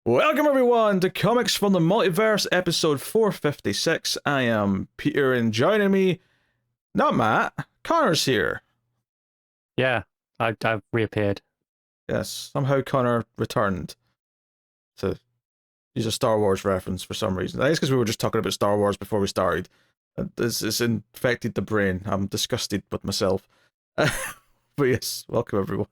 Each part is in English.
Welcome everyone to Comics from the Multiverse, episode 456. I am Peter, and joining me, not Matt, Connor's here. Yeah, I've reappeared. Yes, somehow Connor returned to use a Star Wars reference for some reason. I guess because we were just talking about Star Wars before we started. It's infected the brain. I'm disgusted with myself. But yes, welcome everyone.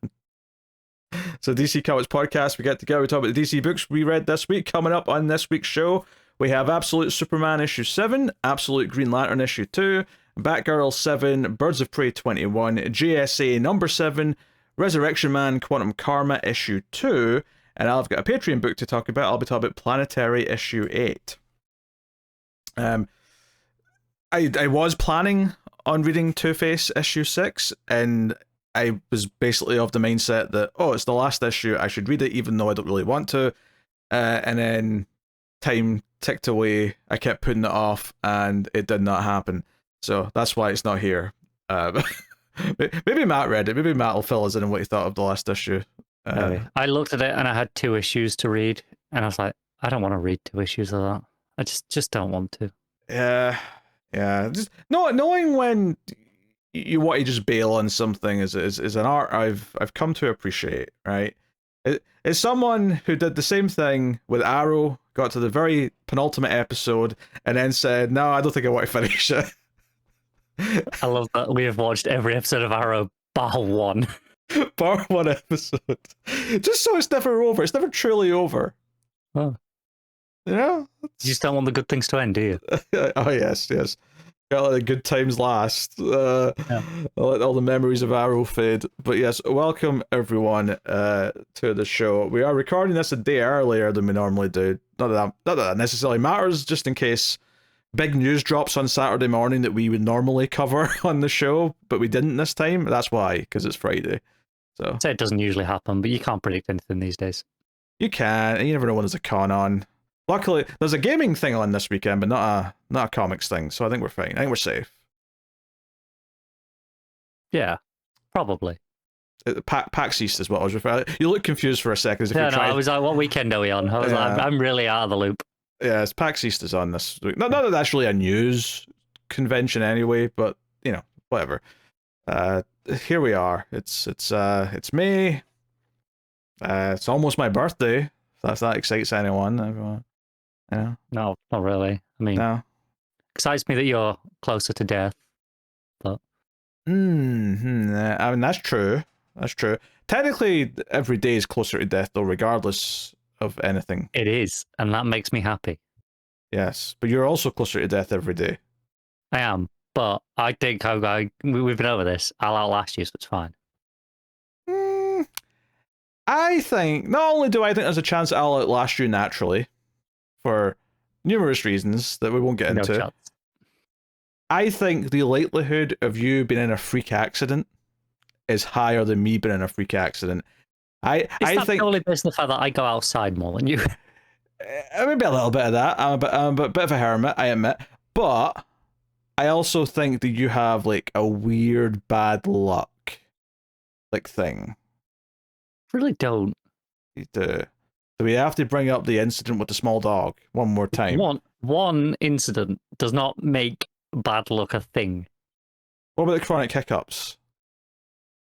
So DC Comics Podcast, we get together, we talk about the DC books we read this week. Coming up on this week's show, we have Absolute Superman issue 7, Absolute Green Lantern issue 2, Batgirl 7, Birds of Prey 21, JSA number 7, Resurrection Man Quantum Karma issue 2, and I've got a Patreon book to talk about. I'll be talking about Planetary issue 8. I was planning on reading Two-Face issue 6, and I was basically of the mindset that, it's the last issue, I should read it even though I don't really want to. And then time ticked away, I kept putting it off, and it did not happen. So that's why it's not here. Maybe Matt read it. Maybe Matt will fill us in on what he thought of the last issue. I looked at it and I had 2 issues to read, and I was like, I don't want to read 2 issues of that. I just don't want to. Yeah. Just knowing when you want to just bail on something is an art I've come to appreciate, right? It's someone who did the same thing with Arrow, got to the very penultimate episode, and then said, no, I don't think I want to finish it. I love that we have watched every episode of Arrow bar 1. Bar 1 episode. Just so it's never over. It's never truly over. Oh. You know? You just don't want the good things to end, do you? Oh, yes. Gotta let the good times last. Let all the memories of Arrow fade. But yes, welcome everyone to the show. We are recording this a day earlier than we normally do. Not that necessarily matters, just in case big news drops on Saturday morning that we would normally cover on the show, but we didn't this time. That's why, because it's Friday. So I'd say it doesn't usually happen, but you can't predict anything these days. You can, and you never know when there's a con on. Luckily, there's a gaming thing on this weekend, but not a comics thing, so I think we're fine. I think we're safe. Yeah, probably. PAX East is what I was referring to. You look confused for a second. I was like, what weekend are we on? I was like, I'm really out of the loop. Yeah, it's PAX East is on this week. Not that that's really a news convention anyway, but, whatever. Here we are. It's May. It's almost my birthday. If that excites anyone. Yeah. No, not really. I mean, no. Excites me that you're closer to death, but I mean, that's true. Technically, every day is closer to death, though, regardless of anything. It is, and that makes me happy. Yes, but you're also closer to death every day. I am, but I think we've been over this. I'll outlast you, so it's fine. I think, not only do I think there's a chance I'll outlast you naturally, for numerous reasons that we won't get into. Chance. I think the likelihood of you being in a freak accident is higher than me being in a freak accident. I think purely based on the fact that I go outside more than you. Maybe a little bit of that. I'm a bit of a hermit, I admit. But I also think that you have like a weird bad luck thing. Really don't. You do. Do we have to bring up the incident with the small dog one more time? One incident does not make bad luck a thing. What about the chronic hiccups?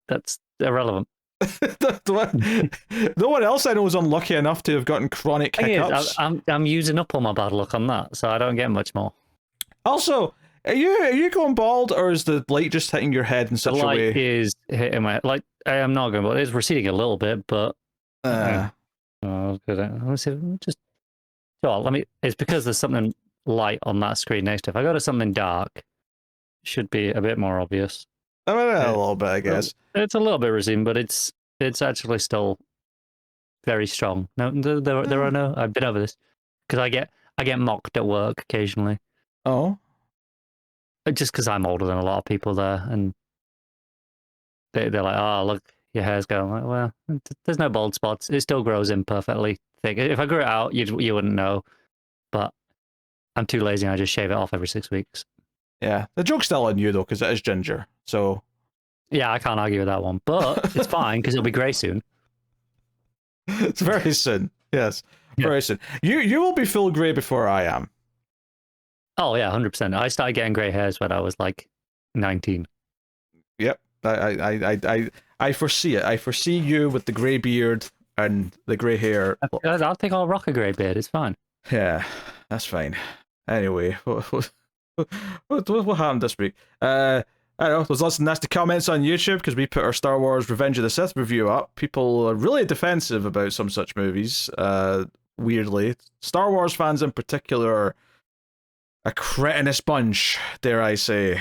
That's irrelevant. No one else I know is unlucky enough to have gotten chronic hiccups. I'm using up all my bad luck on that, so I don't get much more. Also, are you going bald, or is the light just hitting your head in such a way? The light is hitting my... I am not going bald. It's receding a little bit, but... Let's see, just... It's because there's something light on that screen next to it. If I go to something dark, it should be a bit more obvious. I mean, a little bit, I guess. It's a little bit receding, but it's actually still very strong. No, there are no... I've been over this. Because I get mocked at work occasionally. Oh? Just because I'm older than a lot of people there, and they're like, "Oh, look, your hair's going." I'm like, well, there's no bald spots. It still grows in perfectly thick. If I grew it out, you wouldn't know. But I'm too lazy, and I just shave it off every 6 weeks. Yeah, the joke's still on you though, because it is ginger. So yeah, I can't argue with that one. But it's fine because it'll be grey soon. It's very soon. Yes. Yeah. Very soon. You will be full grey before I am. Oh yeah, 100%. I started getting grey hairs when I was like 19. Yep. I foresee it. I foresee you with the grey beard and the grey hair. I think I'll rock a grey beard. It's fine. Yeah, that's fine. Anyway, what happened this week? I don't know. There's lots of nasty comments on YouTube because we put our Star Wars Revenge of the Sith review up. People are really defensive about some such movies. Weirdly, Star Wars fans in particular are a cretinous bunch, dare I say.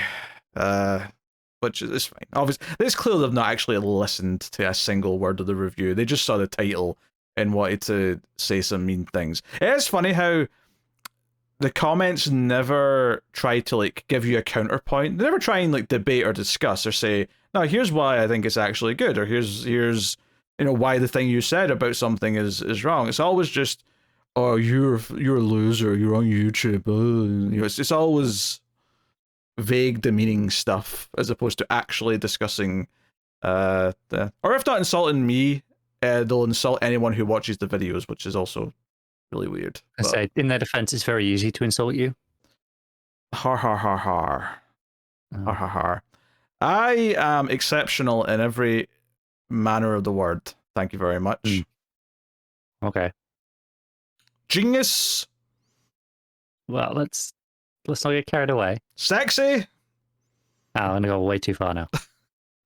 Which is fine. Obviously, it's clear they've not actually listened to a single word of the review. They just saw the title and wanted to say some mean things. It is funny how the comments never try to like give you a counterpoint. They never try and like debate or discuss or say, no, here's why I think it's actually good, or here's why the thing you said about something is wrong. It's always just, oh, you're a loser, you're on YouTube. It's always vague, demeaning stuff as opposed to actually discussing or if not insulting me, they'll insult anyone who watches the videos, which is also really weird. I say, in their defense, it's very easy to insult you. Har har har har. Har har har. I am exceptional in every manner of the word. Thank you very much. Okay. Genius. Well, let's not get carried away. Sexy. Oh, I'm gonna go way too far now.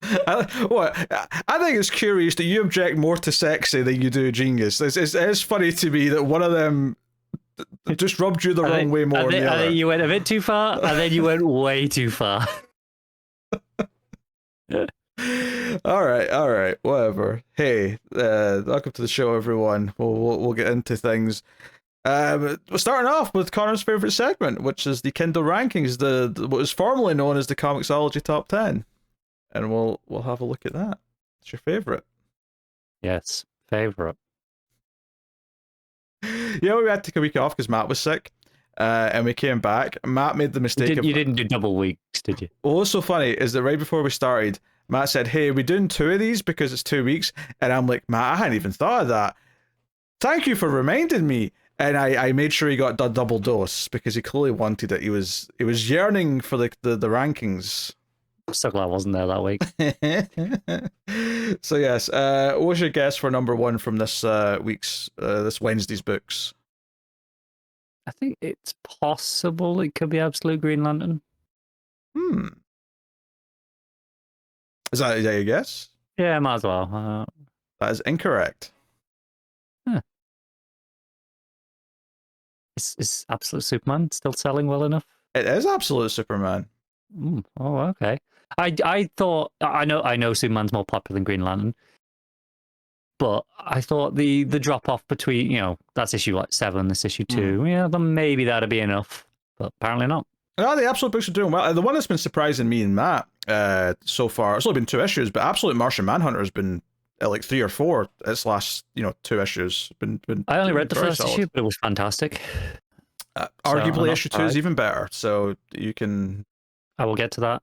I think it's curious that you object more to sexy than you do genius. It's funny to me that one of them just rubbed you the wrong way more than the other. I think you went a bit too far, and then you went way too far. All right, whatever. Hey, welcome to the show, everyone. We'll get into things. We're starting off with Connor's favorite segment, which is the Kindle rankings, the what was formerly known as the ComiXology Top 10, and we'll have a look at that. What's your favorite? Yes, favorite. Yeah, we had to take a week off because Matt was sick, and we came back. Matt made the mistake. You didn't do double weeks, did you? Well, what's so funny is that right before we started, Matt said, "Hey, we're doing 2 of these because it's 2 weeks," and I'm like, "Matt, I hadn't even thought of that. Thank you for reminding me." And I made sure he got the double dose because he clearly wanted it. He was yearning for the rankings. I'm so glad I wasn't there that week. So yes, what's your guess for number 1 from this this Wednesday's books? I think it's possible it could be Absolute Green Lantern. Is that your guess? Yeah, might as well. That is incorrect. Is Absolute Superman still selling well enough? It is Absolute Superman. Oh, okay. I thought I know Superman's more popular than Green Lantern, but I thought the drop off between that's issue like 7, this issue 2. Yeah, then maybe that'd be enough, but apparently not. No, the Absolute books are doing well. The one that's been surprising me and Matt so far, it's only been 2 issues, but Absolute Martian Manhunter has been like 3 or 4 its last 2 issues. Been I only read the first solid. issue, but it was fantastic. Arguably issue 2 is even better, so you can... I will get to that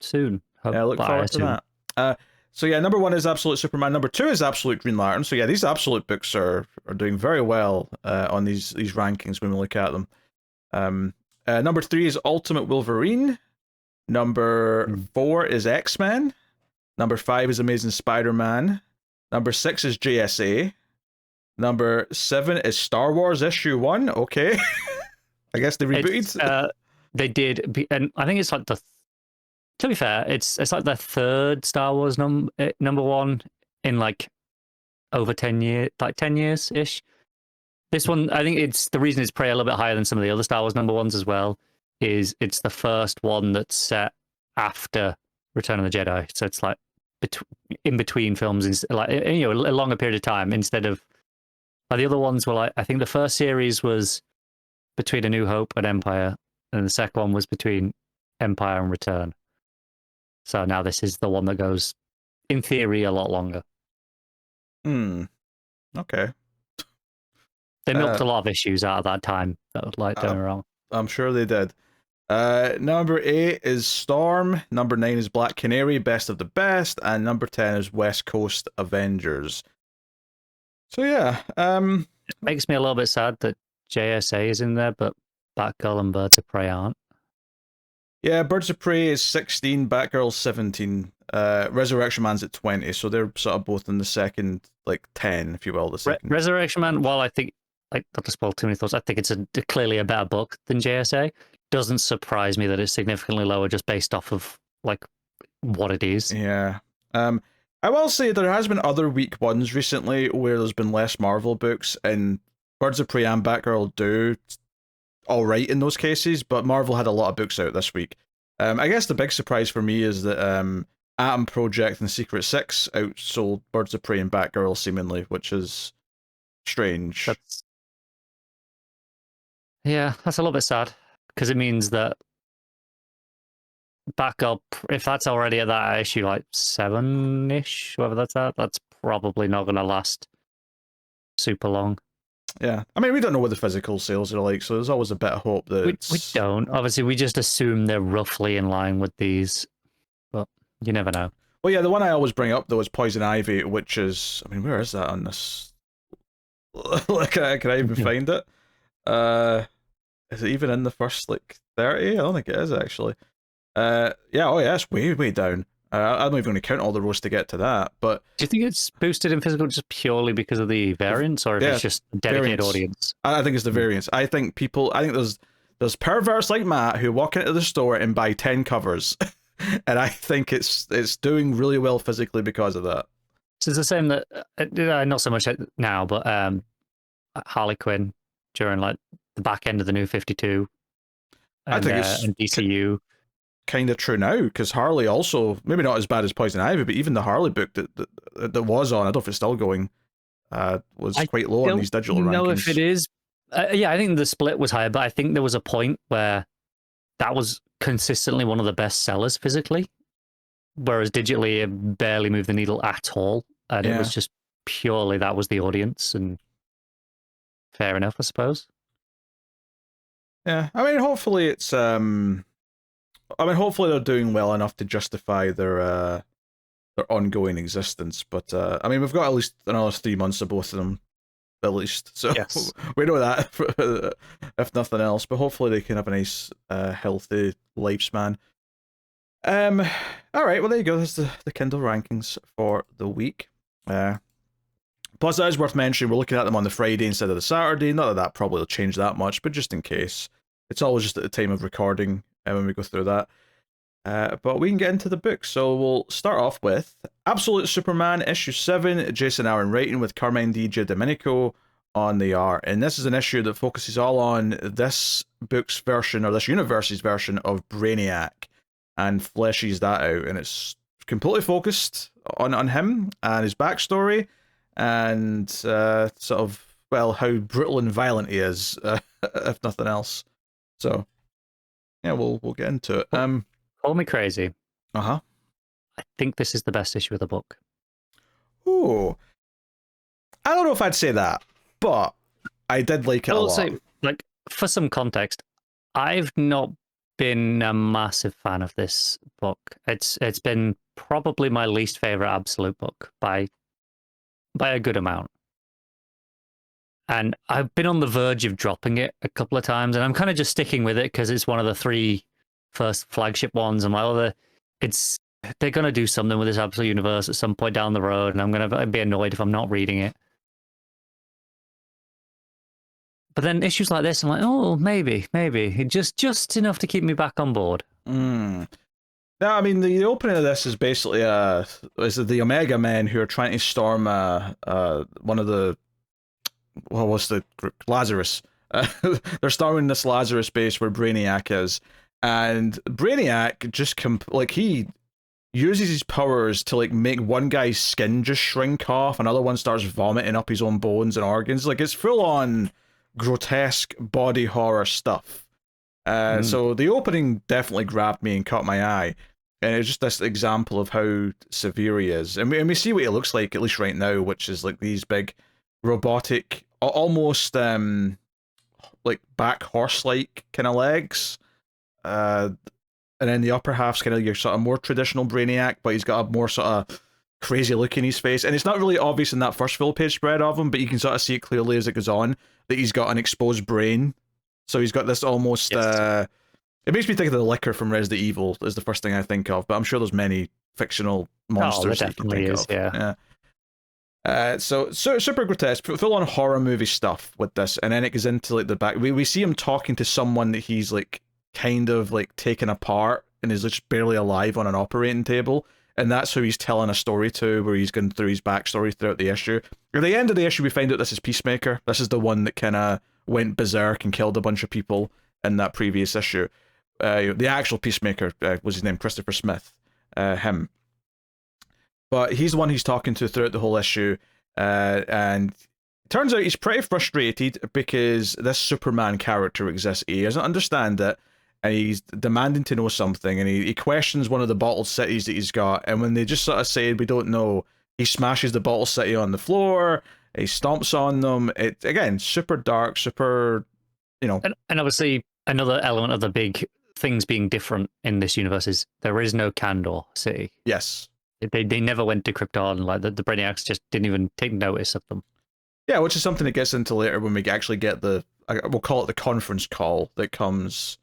soon. Yeah, look forward to that. So yeah, number 1 is Absolute Superman, number 2 is Absolute Green Lantern. So yeah, these Absolute books are doing very well on these rankings when we look at them. Number 3 is Ultimate Wolverine. Number 4 is X-Men. Number 5 is Amazing Spider-Man. Number 6 is JSA. Number 7 is Star Wars Issue 1. Okay. I guess they rebooted. They did, and I think it's like to be fair, it's like the 3rd Star Wars number 1 in like over 10 years, like 10 years ish. This one, I think it's the reason it's probably a little bit higher than some of the other Star Wars number 1s as well. Is it's the first one that's set after Return of the Jedi, so it's like in between films, like a longer period of time instead of the other ones were like, I think the first series was between A New Hope and Empire, and the second one was between Empire and Return. So now this is the one that goes, in theory, a lot longer. Okay. They milked a lot of issues out of that time. Don't wrong. I'm sure they did. Number 8 is Storm. Number 9 is Black Canary, Best of the Best, and number 10 is West Coast Avengers. So yeah, Makes me a little bit sad that JSA is in there, but Batgirl and Birds of Prey aren't. Yeah, Birds of Prey is 16, Batgirl's 17, Resurrection Man's at 20, so they're sort of both in the second, like, 10, if you will, the second. Resurrection Man, while I think, like, not to spoil too many thoughts, I think it's clearly a better book than JSA. Doesn't surprise me that it's significantly lower just based off of, like, what it is. Yeah. I will say there has been other weak ones recently where there's been less Marvel books, and Birds of Prey and Batgirl do all right in those cases, but Marvel had a lot of books out this week. I guess the big surprise for me is that Atom Project and Secret Six outsold Birds of Prey and Batgirl seemingly, which is strange. Yeah, that's a little bit sad because it means that Batgirl, if that's already at that issue like 7-ish, whatever that's at, that's probably not going to last super long. Yeah, I mean, we don't know what the physical sales are like, so there's always a bit of hope that we don't. Obviously, we just assume they're roughly in line with these, but you never know. Well, yeah, the one I always bring up, though, is Poison Ivy, which is... I mean, where is that on this? Like, can I even find it? Is it even in the first, like, 30? I don't think it is, actually. Yeah, oh yeah, it's way, way down. I'm not even going to count all the rows to get to that, but... Do you think it's boosted in physical just purely because of the variants, or if it's just a dedicated audience? I think it's the variants. I think there's perverts like Matt who walk into the store and buy 10 covers, and I think it's doing really well physically because of that. So it's the same that, not so much now, but Harley Quinn during like the back end of the New 52, and, I think it's and DCU. Kind of true now, because Harley also, maybe not as bad as Poison Ivy, but even the Harley book that was on, I don't know if it's still going, was quite low on these digital rankings. I don't know if it is. Yeah, I think the split was higher, but I think there was a point where that was consistently one of the best sellers physically, whereas digitally it barely moved the needle at all, and it was just purely that was the audience, and fair enough, I suppose. Yeah, I mean, hopefully it's hopefully they're doing well enough to justify their ongoing existence. But I mean, we've got at least another 3 months of both of them, at least. So yes. We know that, if nothing else. But hopefully they can have a nice, healthy lifespan. All right, well there you go. That's the Kindle rankings for the week. Plus, that is worth mentioning. We're looking at them on the Friday instead of the Saturday. Not that probably will change that much, but just in case, it's always just at the time of recording. When we go through that. But we can get into the book. So we'll start off with Absolute Superman, issue 7, Jason Aaron writing with Carmine D. Giandomenico on the art. And this is an issue that focuses all on this book's version, or this universe's version of Brainiac, and fleshes that out. And it's completely focused on him and his backstory, and sort of, well, how brutal and violent he is, if nothing else. So... yeah, we'll get into it. Call me crazy. I think this is the best issue of the book. Ooh, I don't know if I'd say that, but I did like it a lot. Say, like, for some context, I've not been a massive fan of this book. It's been probably my least favorite Absolute book by a good amount. And I've been on the verge of dropping it a couple of times, and I'm kind of just sticking with it because it's one of the 3 first flagship ones. And they're going to do something with this Absolute Universe at some point down the road, and I'm going to be annoyed if I'm not reading it. But then issues like this, I'm like, oh, maybe. Just enough to keep me back on board. No, I mean, the opening of this is basically the Omega Men who are trying to storm one of the... well, what's the group? Lazarus. They're storming this Lazarus base where Brainiac is, and Brainiac just he uses his powers to like make one guy's skin just shrink off, another one starts vomiting up his own bones and organs. Like, it's full on grotesque body horror stuff. So the opening definitely grabbed me and caught my eye, and it's just this example of how severe he is, and we see what he looks like, at least right now, which is like these big robotic, almost like back horse-like kind of legs, and then the upper half's kind of your sort of more traditional Brainiac, but he's got a more sort of crazy look in his face, and it's not really obvious in that first full page spread of him, but you can sort of see it clearly as it goes on that he's got an exposed brain. So he's got this almost. Yes. It makes me think of the Licker from Resident Evil is the first thing I think of, but I'm sure there's many fictional monsters that you can think of. So super grotesque, full on horror movie stuff with this, and then it goes into like the back. We see him talking to someone that he's like kind of like taken apart and is just barely alive on an operating table. And that's who he's telling a story to, where he's going through his backstory throughout the issue. At the end of the issue, we find out this is Peacemaker. This is the one that kind of went berserk and killed a bunch of people in that previous issue. The actual Peacemaker was his name, Christopher Smith, him. But he's the one he's talking to throughout the whole issue. And it turns out he's pretty frustrated because this Superman character exists. He doesn't understand it. And he's demanding to know something, and he questions one of the bottled cities that he's got, and when they just sort of say, we don't know, he smashes the bottle city on the floor, he stomps on them. It, again, super dark, super, you know. And obviously, another element of the big things being different in this universe is there is no Kandor City. Yes. They never went to Krypton, like the Brainiacs just didn't even take notice of them. Yeah, which is something that gets into later when we actually get we'll call it the conference call that comes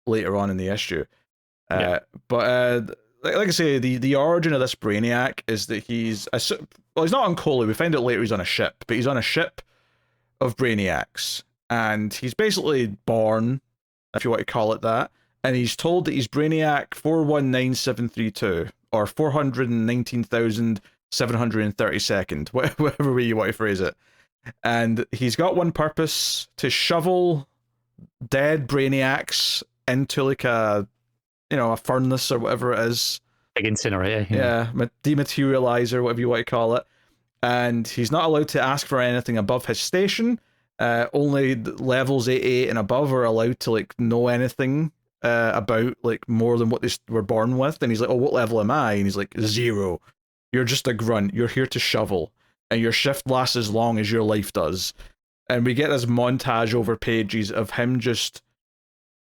later on in the issue. But like I say, the origin of this Brainiac is that he's not on Coley. We find out later he's on a ship, but he's on a ship of Brainiacs, and he's basically born, if you want to call it that, and he's told that he's Brainiac 419732 or 419,732nd, whatever way you want to phrase it, and he's got one purpose: to shovel dead Brainiacs into like a furnace or whatever it is. Big incinerator. Yeah, dematerializer, whatever you want to call it. And he's not allowed to ask for anything above his station. Only levels 88 and above are allowed to like know anything about like more than what they were born with. And he's like, oh, what level am I? And he's like, 0. You're just a grunt. You're here to shovel. And your shift lasts as long as your life does. And we get this montage over pages of him just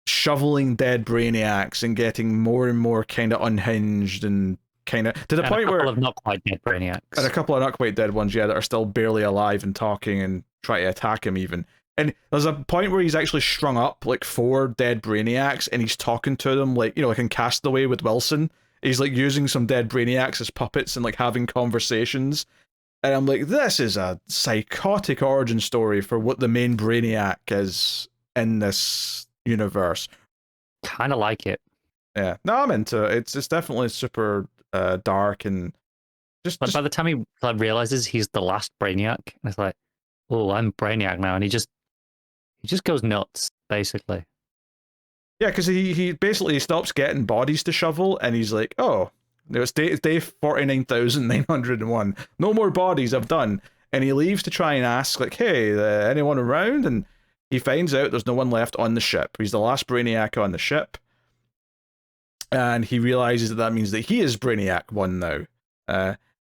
shoveling dead Brainiacs and getting more and more kind of unhinged and kind of to the point where a couple of not quite dead Brainiacs and a couple of not quite dead ones, that are still barely alive and talking and try to attack him even. And there's a point where he's actually strung up like 4 dead Brainiacs and he's talking to them like in Castaway with Wilson. He's like using some dead Brainiacs as puppets and like having conversations. And I'm like, this is a psychotic origin story for what the main Brainiac is in this universe. Kind of like it. Yeah. No, I'm into it. It's definitely super dark and But by the time he realizes he's the last Brainiac, it's like, oh, I'm Brainiac now, and he just goes nuts, basically. Yeah, because he basically stops getting bodies to shovel, and he's like, oh, it's day 49,901. No more bodies, I've done. And he leaves to try and ask, like, hey, anyone around? And he finds out there's no one left on the ship. He's the last Brainiac on the ship. And he realizes that means that he is Brainiac 1 now.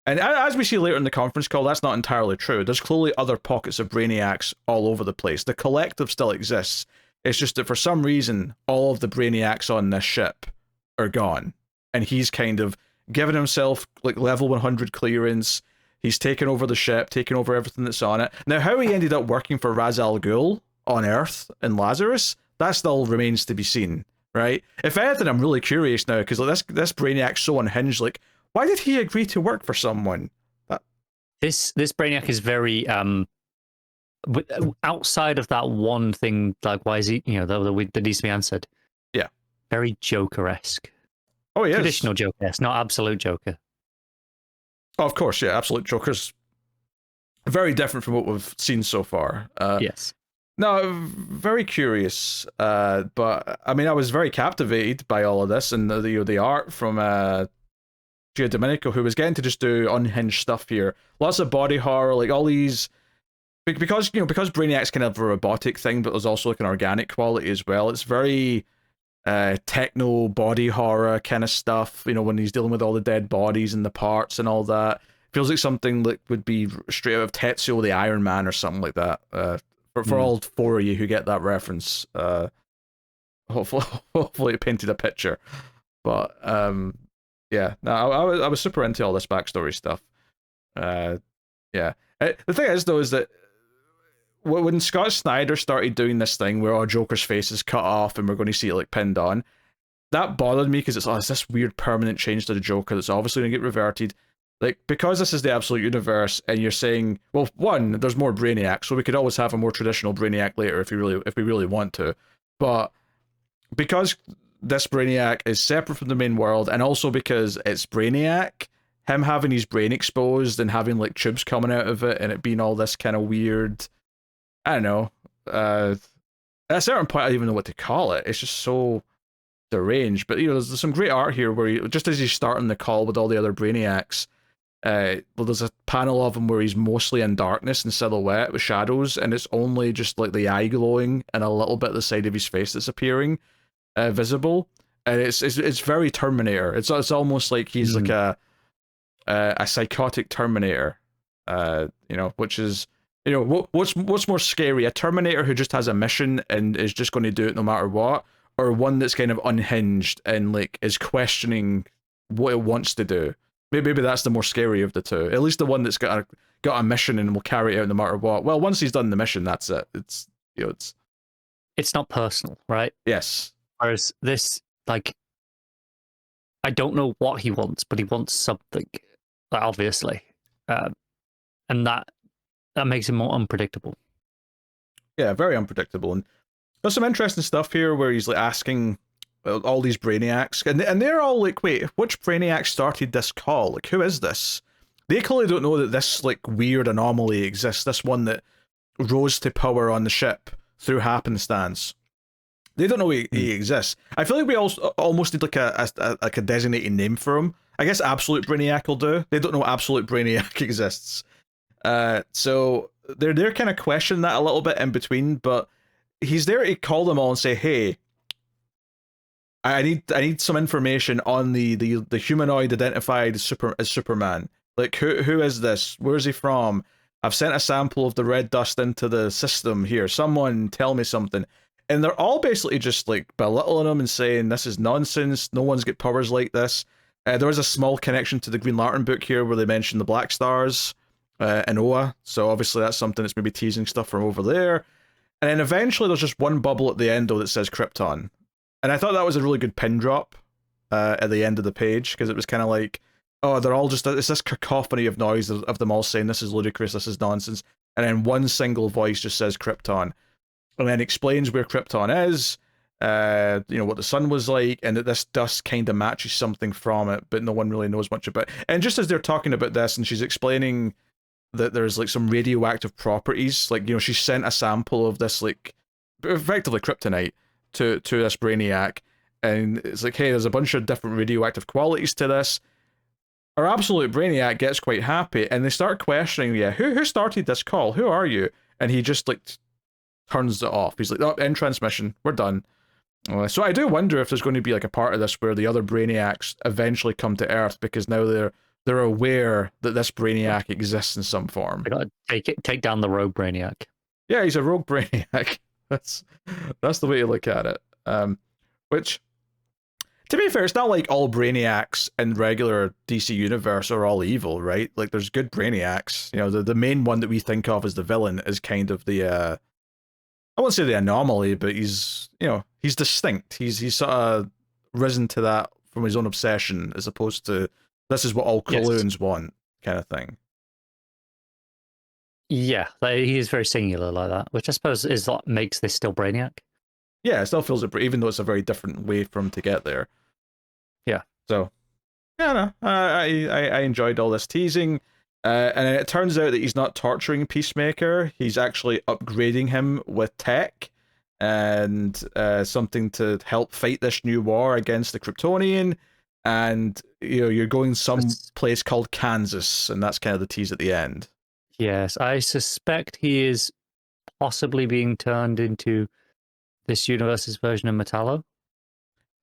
And as we see later in the conference call, that's not entirely true. There's clearly other pockets of Brainiacs all over the place. The collective still exists. It's just that for some reason, all of the Brainiacs on this ship are gone. And he's kind of given himself like level 100 clearance. He's taken over the ship, taken over everything that's on it. Now, how he ended up working for Ra's al Ghul on Earth and Lazarus, that still remains to be seen, right? If anything, I'm really curious now, because like, this Brainiac's so unhinged, like, why did he agree to work for someone? This Brainiac is very outside of that one thing, like why is he, that needs to be answered. Yeah. Very Joker-esque. Oh, he Traditional is. Joker-esque, not absolute Joker. Oh, of course, yeah. Absolute Joker's very different from what we've seen so far. Yes. No, very curious. But I mean, I was very captivated by all of this and the art from Giandomenico, who was getting to just do unhinged stuff here. Lots of body horror, like all these, because Brainiac's kind of a robotic thing, but there's also like an organic quality as well. It's very techno body horror kind of stuff. When he's dealing with all the dead bodies and the parts and all that, feels like something that would be straight out of Tetsuo the Iron Man or something like that. For all 4 of you who get that reference, hopefully it painted a picture. But Yeah, no, I was super into all this backstory stuff. Uh, yeah. The thing is, though, is that when Scott Snyder started doing this thing where our Joker's face is cut off and we're going to see it like pinned on, that bothered me because it's this weird permanent change to the Joker that's obviously going to get reverted. Like, because this is the absolute universe, and you're saying, well, one, there's more Brainiac, so we could always have a more traditional Brainiac later if we really want to. But because this Brainiac is separate from the main world, and also because it's Brainiac, him having his brain exposed and having like tubes coming out of it, and it being all this kind of weird, I don't know. At a certain point, I don't even know what to call it. It's just so deranged. But there's some great art here where just as he's starting the call with all the other Brainiacs, well, there's a panel of him where he's mostly in darkness and silhouette with shadows, and it's only just like the eye glowing and a little bit of the side of his face that's appearing visible, and it's very Terminator. It's almost like he's like a psychotic Terminator, which is what's more scary, a Terminator who just has a mission and is just going to do it no matter what, or one that's kind of unhinged and like is questioning what it wants to do. Maybe that's the more scary of the two. At least the one that's got a mission and will carry it out no matter what. Well, once he's done the mission, that's it. It's not personal, right? Yes. Whereas this, like, I don't know what he wants, but he wants something, obviously, and that makes him more unpredictable. Yeah, very unpredictable. And there's some interesting stuff here where he's like asking all these Brainiacs, and they're all like, wait, which Brainiac started this call? Like, who is this? They clearly don't know that this like weird anomaly exists, this one that rose to power on the ship through happenstance. They don't know he exists. I feel like we almost need like a designated name for him. I guess Absolute Brainiac will do. They don't know Absolute Brainiac exists. So they're kind of questioning that a little bit in between, but he's there to call them all and say, hey, I need some information on the humanoid identified as Superman. Like, who is this? Where's he from? I've sent a sample of the red dust into the system here. Someone tell me something. And they're all basically just like belittling him and saying this is nonsense. No one's got powers like this. There is a small connection to the Green Lantern book here where they mention the Black Stars and Oa. So obviously that's something that's maybe teasing stuff from over there. And then eventually there's just one bubble at the end though that says Krypton. And I thought that was a really good pin drop at the end of the page, because it was kind of like, oh, they're all just, it's this cacophony of noise of them all saying this is ludicrous, this is nonsense. And then one single voice just says Krypton. And then explains where Krypton is, what the sun was like, and that this dust kind of matches something from it, but no one really knows much about it. And just as they're talking about this, and she's explaining that there's like some radioactive properties, like, she sent a sample of this, like, effectively kryptonite to this Brainiac, and it's like, hey, there's a bunch of different radioactive qualities to this. Our Absolute Brainiac gets quite happy, and they start questioning, who started this call? Who are you? And he just, like, turns it off. He's like, oh, end transmission, we're done. So I do wonder if there's going to be like a part of this where the other Brainiacs eventually come to Earth, because now they're aware that this Brainiac exists in some form. They gotta take down the rogue Brainiac. Yeah, he's a rogue Brainiac. That's the way to look at it. Which, to be fair, it's not like all Brainiacs in regular DC universe are all evil, right? Like, there's good Brainiacs. The main one that we think of as the villain is kind of the I won't say the anomaly, but he's distinct. He's sort of risen to that from his own obsession, as opposed to this is what all clones want kind of thing. Yeah, he is very singular like that, which I suppose is what makes this still Brainiac. Yeah, it still feels it, even though it's a very different way for him to get there. Yeah. So, yeah, no, I enjoyed all this teasing. And it turns out that he's not torturing Peacemaker. He's actually upgrading him with tech and something to help fight this new war against the Kryptonian. And you're going some place called Kansas, and that's kind of the tease at the end. Yes, I suspect he is possibly being turned into this universe's version of Metallo.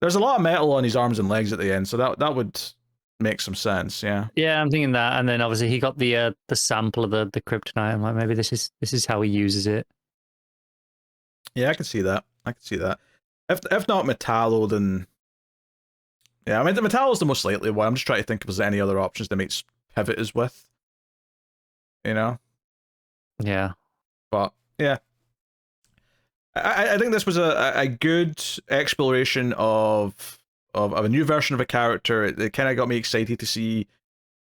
There's a lot of metal on his arms and legs at the end, so that would make some sense. Yeah, I'm thinking that. And then obviously he got the sample of the kryptonite. I'm like, maybe this is how he uses it. Yeah, I can see that. If not Metallo, then Yeah, I mean, the Metallo's the most likely one. I'm just trying to think if there's any other options to make pivot is with. You know? Yeah. But, yeah. I think this was a good exploration of a new version of a character. It kind of got me excited to see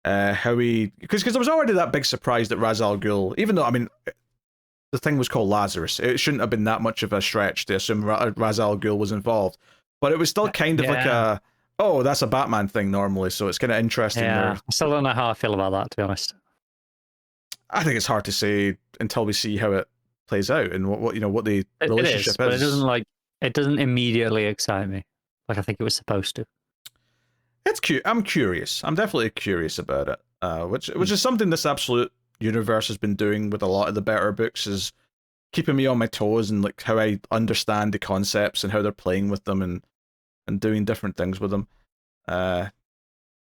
how he... Because there was already that big surprise that Ra's al Ghul, even though, I mean, the thing was called Lazarus, it shouldn't have been that much of a stretch to assume Ra's al Ghul was involved. But it was still kind of like a... Oh, that's a Batman thing normally, so it's kind of interesting. Yeah, I still don't know how I feel about that, to be honest. I think it's hard to say until we see how it plays out and what the relationship is. But it doesn't immediately excite me like I think it was supposed to. It's cute. I'm curious. I'm definitely curious about it. Which is something this absolute universe has been doing with a lot of the better books, is keeping me on my toes and like how I understand the concepts and how they're playing with them and doing different things with them.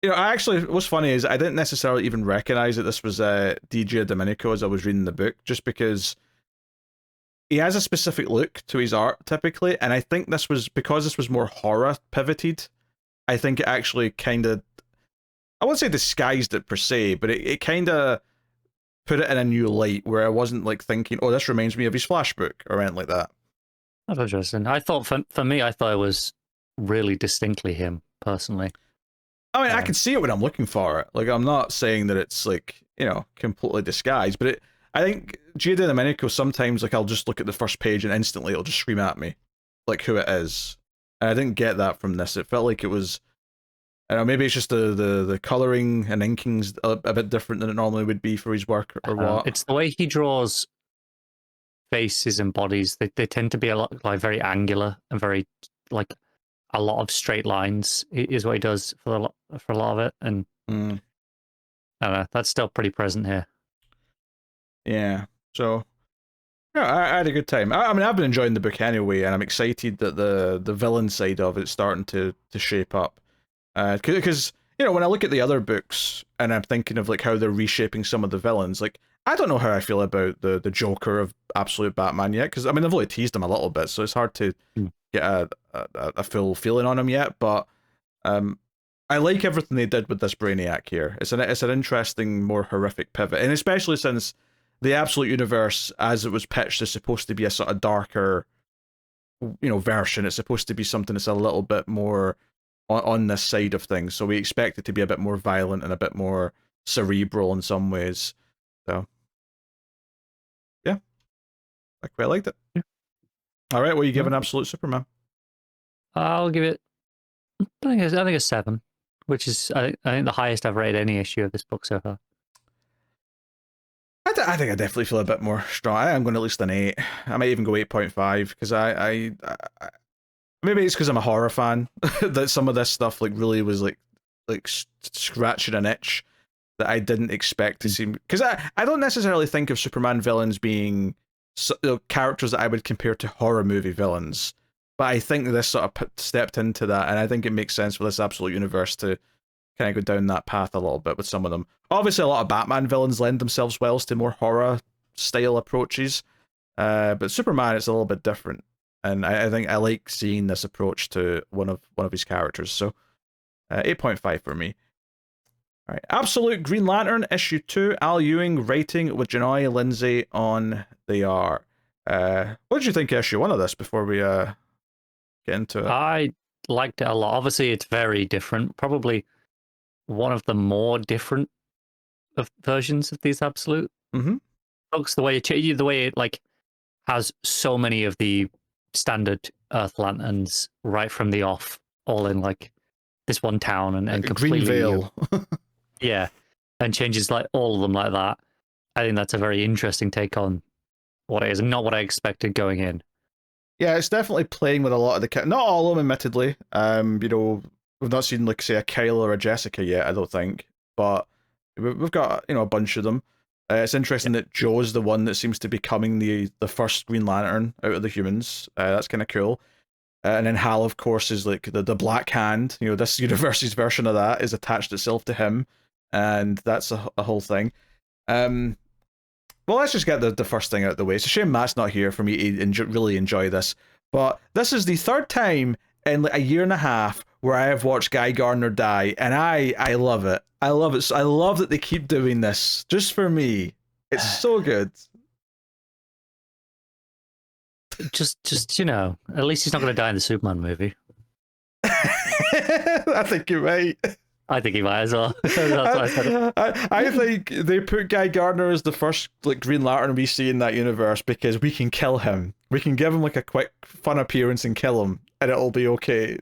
What's funny is I didn't necessarily even recognize that this was Giandomenico as I was reading the book, just because he has a specific look to his art typically, and I think this was because this was more horror pivoted. I think it actually kind of, I wouldn't say disguised it per se, but it kind of put it in a new light where I wasn't like thinking, oh, this reminds me of his Flash book or anything like that. That's interesting. I thought for me, I thought it was really distinctly him personally. I mean, I can see it when I'm looking for it. Like, I'm not saying that it's like, completely disguised, but I think Giandomenico sometimes, like, I'll just look at the first page and instantly it'll just scream at me, like, who it is. And I didn't get that from this. It felt like it was, I don't know, maybe it's just the coloring and inking's a bit different than it normally would be for his work or what. It's the way he draws faces and bodies. They tend to be a lot, like, very angular and very, like, a lot of straight lines is what he does for a lot of it. And I don't know, that's still pretty present here. Yeah. So, yeah, I had a good time. I mean, I've been enjoying the book anyway, and I'm excited that the villain side of it's starting to shape up. Because, when I look at the other books and I'm thinking of like how they're reshaping some of the villains, like, I don't know how I feel about the Joker of Absolute Batman yet, because, I mean, I've only teased him a little bit, so it's hard to get a full feeling on him yet, but I like everything they did with this Brainiac here. It's an interesting, more horrific pivot, and especially since the Absolute Universe, as it was pitched, is supposed to be a sort of darker, version. It's supposed to be something that's a little bit more on this side of things, so we expect it to be a bit more violent and a bit more cerebral in some ways. So, yeah, I quite liked it. Yeah. All right, what are you giving Absolute Superman? I'll give it, I think a 7, which is I think the highest I've rated any issue of this book so far. I think I definitely feel a bit more strong. I'm going at least an 8. I might even go 8.5 because I maybe it's because I'm a horror fan that some of this stuff like really was like scratching an itch that I didn't expect to see. Because I don't necessarily think of Superman villains being characters that I would compare to horror movie villains, but I think this sort of stepped into that, and I think it makes sense for this Absolute Universe to kind of go down that path a little bit with some of them. Obviously, a lot of Batman villains lend themselves well to more horror style approaches, but Superman is a little bit different, and I think I like seeing this approach to one of his characters. So, 8.5 for me. All right, Absolute Green Lantern issue 2. Al Ewing writing with Jahnoy, Lindsay on the art. What did you think of issue 1 of this before we get into it? I liked it a lot. Obviously, it's very different. Probably one of the more different versions of these Absolute books. The way it like has so many of the standard Earth Lanterns right from the off, all in like this one town and completely Green Veil. Yeah, and changes like all of them like that. I think that's a very interesting take on what it is, and not what I expected going in. Yeah, it's definitely playing with a lot of the not all of them, admittedly. We've not seen like say a Kyle or a Jessica yet, I don't think, but we've got a bunch of them. It's interesting that Joe's the one that seems to be becoming the first Green Lantern out of the humans. That's kind of cool. And then Hal, of course, is like the Black Hand. This universe's version of that is attached itself to him, and that's a whole thing. Well, let's just get the first thing out of the way. It's a shame Matt's not here for me to really enjoy this, but this is the third time in like a year and a half where I have watched Guy Gardner die, and I love it. I love it. I love that they keep doing this just for me. It's so good. Just you know, at least he's not going to die in the Superman movie. I think you're right. I think he might as well. I think they put Guy Gardner as the first like Green Lantern we see in that universe because we can kill him. We can give him like a quick fun appearance and kill him, and it'll be okay.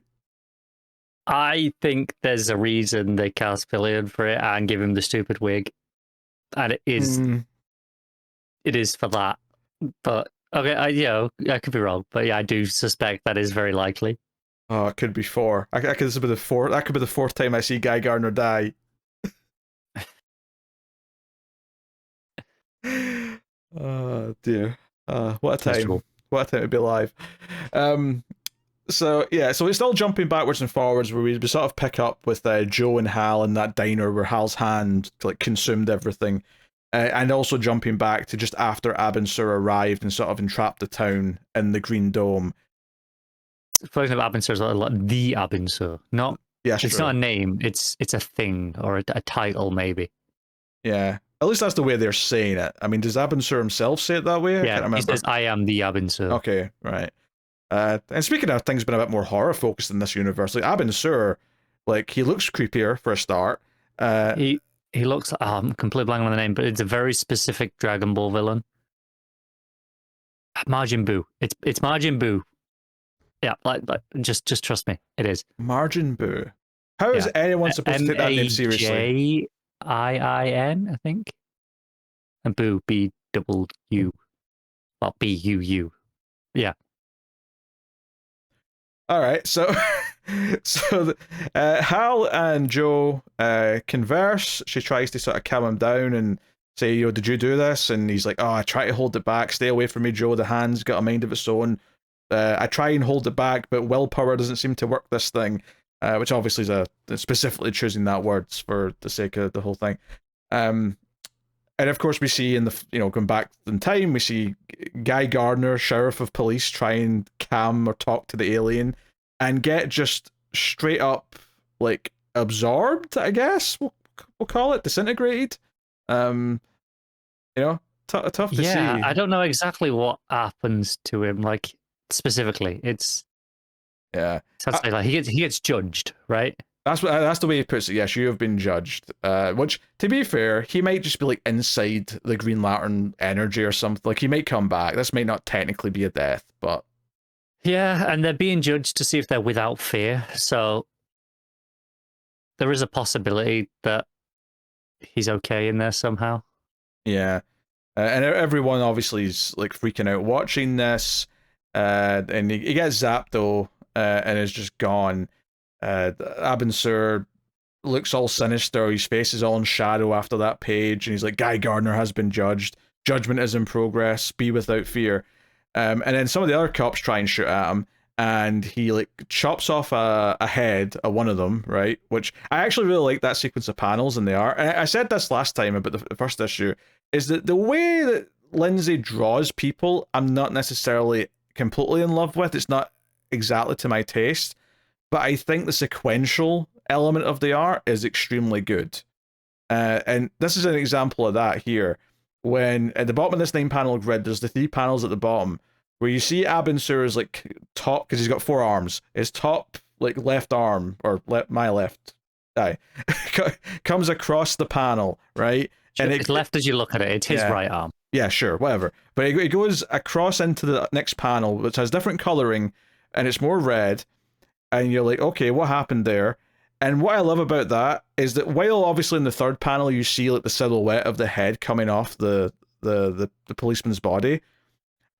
I think there's a reason they cast Fillion for it and give him the stupid wig, and it is for that. But okay, I could be wrong, but yeah, I do suspect that is very likely. Oh, it could be 4. That could be the fourth. That could be the 4th time I see Guy Gardner die. Oh dear. What a time. Miserable. What a time to be alive. So yeah, so we're still jumping backwards and forwards where we sort of pick up with Joe and Hal in that diner where Hal's hand like consumed everything. And also jumping back to just after Abin Sur arrived and sort of entrapped the town in the Green Dome. For example, Abin Sur is like the Abin Sur, not. Yeah, it's not a name. It's a thing or a title maybe. Yeah, at least that's the way they're saying it. I mean, does Abin Sur himself say it that way? I can't remember. He says, "I am the Abin Sur." Okay, right. And speaking of things being a bit more horror focused in this universe, like Abin Sur, like he looks creepier for a start. He looks. I'm completely blank on the name, but it's a very specific Dragon Ball villain. Majin Buu. It's Majin Buu. Yeah, like just trust me, it is. Margin Boo. How is anyone supposed to take that name seriously? Majin, I think. And Boo, B-double-U. Well, B-U-U. Yeah. All right, so Hal and Joe converse. She tries to sort of calm him down and say, did you do this? And he's like, I try to hold it back. Stay away from me, Joe. The hand's got a mind of its own. I try and hold it back, but willpower doesn't seem to work this thing, which obviously is specifically choosing that words for the sake of the whole thing. And of course, we see in the going back in time, we see Guy Gardner, sheriff of police, try and calm or talk to the alien, and get just straight up like absorbed. I guess we'll call it disintegrated. Tough to see. Yeah, I don't know exactly what happens to him. Like specifically, it's like he gets judged, right? That's the way he puts it. Yes, you have been judged. Which, to be fair, he might just be like inside the Green Lantern energy or something. Like he might come back. This might not technically be a death, but yeah, and they're being judged to see if they're without fear. So there is a possibility that he's okay in there somehow. Yeah, and everyone obviously is like freaking out watching this. And he gets zapped though, and is just gone. Abin Sur looks all sinister. His face is all in shadow after that page, and he's like, Guy Gardner has been judged. Judgment is in progress. Be without fear. And then some of the other cops try and shoot at him, and he like chops off a head of one of them, right? Which I actually really like that sequence of panels in the art. And I said this last time about the first issue, is that the way that Lindsay draws people, I'm not necessarily completely in love with. It's not exactly to my taste. But I think the sequential element of the art is extremely good. And this is an example of that here. When at the bottom of this 9-panel grid, there's the 3 panels at the bottom where you see Abin Sur's like top, because he's got 4 arms. His top like left arm, or my left eye, comes across the panel, right? And it's left as you look at it. It's his right arm. Yeah, sure, whatever. But it goes across into the next panel, which has different coloring, and it's more red. And you're like, okay, what happened there? And what I love about that is that while obviously in the 3rd panel you see like the silhouette of the head coming off the policeman's body,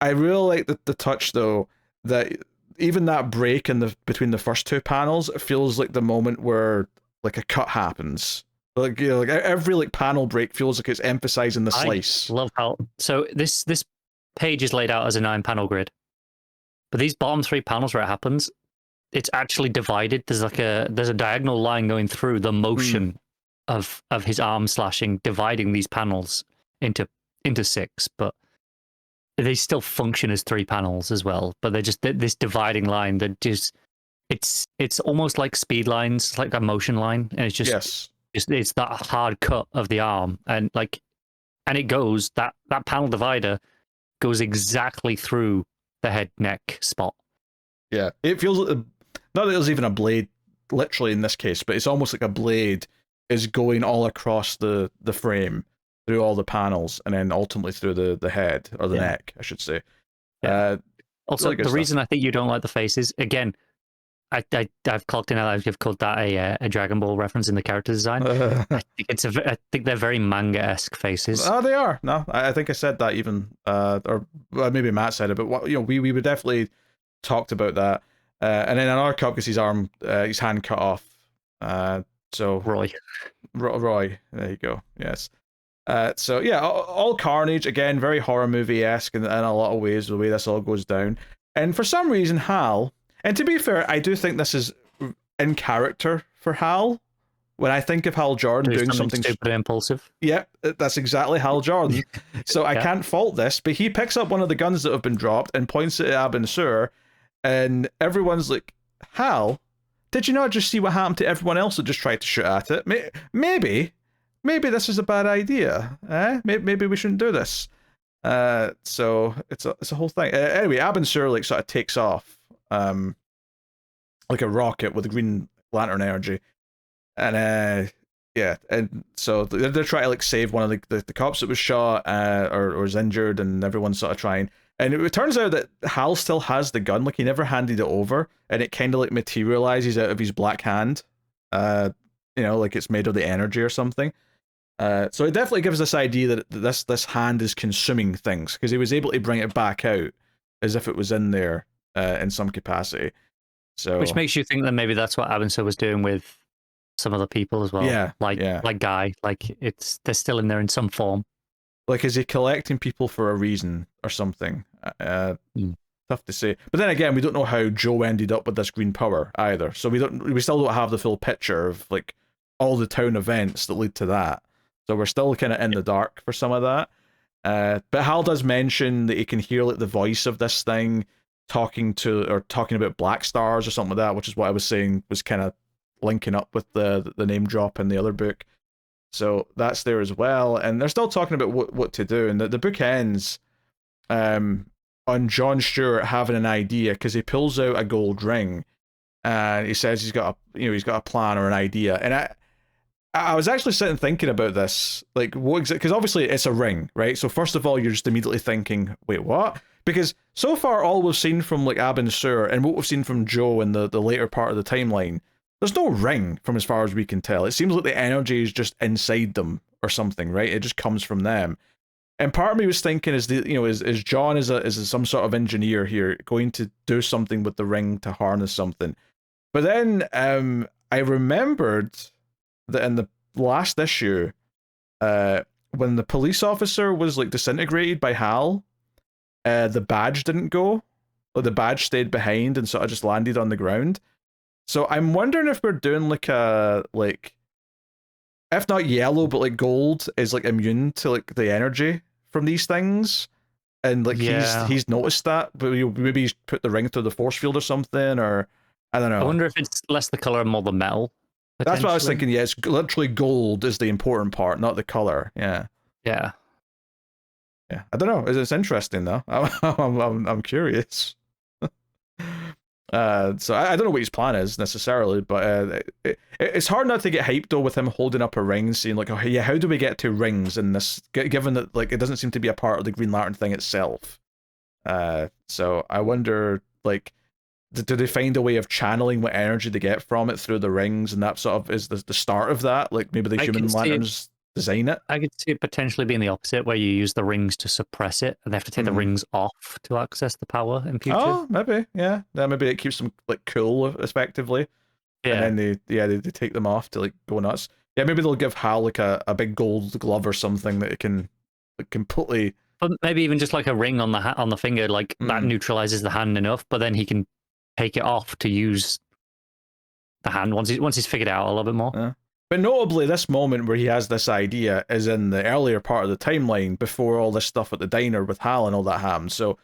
I really like the touch though that even that break in between the first 2 panels, it feels like the moment where like a cut happens. Like like every like panel break feels like it's emphasizing the slice. I love how this page is laid out as a 9-panel grid, but these bottom 3 panels where it happens, it's actually divided. There's a diagonal line going through the motion of his arm slashing, dividing these panels into 6, but they still function as 3 panels as well. But they're just this dividing line that just it's almost like speed lines, like a motion line, and it's just Yes. it's that hard cut of the arm, and it goes that panel divider goes exactly through the head neck spot. Yeah, it feels like not that there's even a blade, literally in this case, but it's almost like a blade is going all across the frame through all the panels, and then ultimately through the head or the neck, I should say. Yeah. Also, really the reason I think you don't like the faces, again, I've clocked in. I've called that a Dragon Ball reference in the character design. I think they're very manga-esque faces. Oh, they are. No, I think I said that even, or maybe Matt said it, but we would definitely talked about that. And then another cut because his hand cut off. So Roy, there you go. Yes. So yeah, all carnage again, very horror movie-esque in a lot of ways. The way this all goes down, and for some reason, Hal. And to be fair, I do think this is in character for Hal. When I think of Hal Jordan doing something stupid and impulsive. Yeah, that's exactly Hal Jordan. So I can't fault this, but he picks up one of the guns that have been dropped and points it at Abin Sur, and everyone's like, Hal, did you not just see what happened to everyone else that just tried to shoot at it? Maybe this is a bad idea. Maybe we shouldn't do this. So it's a whole thing. Anyway, Abin Sur like sort of takes off. Like a rocket with Green Lantern energy, and and so they're trying to like save one of the cops that was shot or was injured, and everyone's sort of trying. And it turns out that Hal still has the gun, like he never handed it over, and it kind of like materializes out of his black hand, like it's made of the energy or something. So it definitely gives this idea that this hand is consuming things because he was able to bring it back out as if it was in there. In some capacity, so which makes you think that maybe that's what Abin Sur was doing with some other people as well. Like Guy, like they're still in there in some form. Like, is he collecting people for a reason or something? Tough to say. But then again, we don't know how Joe ended up with this green power either. So we still don't have the full picture of like all the town events that lead to that. So we're still kind of in the dark for some of that. But Hal does mention that he can hear like the voice of this thing talking about black stars or something like that, which is what I was saying was kind of linking up with the name drop in the other book. So that's there as well, and they're still talking about what to do, and the book ends on John Stewart having an idea because he pulls out a gold ring and he says he's got a plan or an idea, and I was actually sitting thinking about this, like what because obviously it's a ring, right? So first of all, you're just immediately thinking, wait, what? Because so far, all we've seen from like Abin Sur and what we've seen from Joe in the later part of the timeline, there's no ring from as far as we can tell. It seems like the energy is just inside them or something, right? It just comes from them. And part of me was thinking, is John is some sort of engineer here going to do something with the ring to harness something? But then I remembered that in the last issue, when the police officer was like disintegrated by Hal. The badge didn't go, or the badge stayed behind and sort of just landed on the ground. So I'm wondering if we're doing like if not yellow, but like gold is like immune to like the energy from these things, and like he's noticed that, but maybe he's put the ring through the force field or something, or I don't know. I wonder if it's less the color and more the metal. That's what I was thinking. Yeah, it's literally gold is the important part, not the color. Yeah. Yeah, I don't know. It's interesting though. I'm curious. So I don't know what his plan is necessarily, but it's hard not to get hyped though with him holding up a ring, saying like, "Oh yeah, how do we get to rings in this?" Given that like it doesn't seem to be a part of the Green Lantern thing itself. So I wonder like, do they find a way of channeling what energy they get from it through the rings, and that sort of is the start of that? Like maybe the Human Lanterns design it. I could see it potentially being the opposite, where you use the rings to suppress it, and they have to take the rings off to access the power in future. Oh, maybe, yeah. Maybe it keeps them like cool, effectively. Yeah. And then they take them off to like go nuts. Yeah, maybe they'll give Hal like a big gold glove or something that it can like completely. But maybe even just like a ring on the finger, like that neutralizes the hand enough, but then he can take it off to use the hand once he's figured it out a little bit more. Yeah. But notably, this moment where he has this idea is in the earlier part of the timeline before all this stuff at the diner with Hal and all that happened. So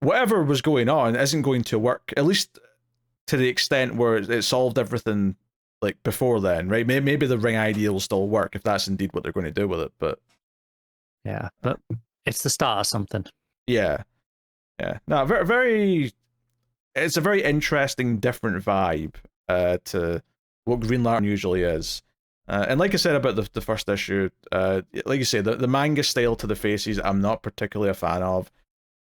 whatever was going on isn't going to work. At least to the extent where it solved everything like before then, right? Maybe the ring idea will still work if that's indeed what they're going to do with it. But yeah, but it's the start of something. Yeah. No, very. It's a very interesting, different vibe to what Green Lantern usually is. And like I said about the first issue, like you say, the manga style to the faces, I'm not particularly a fan of.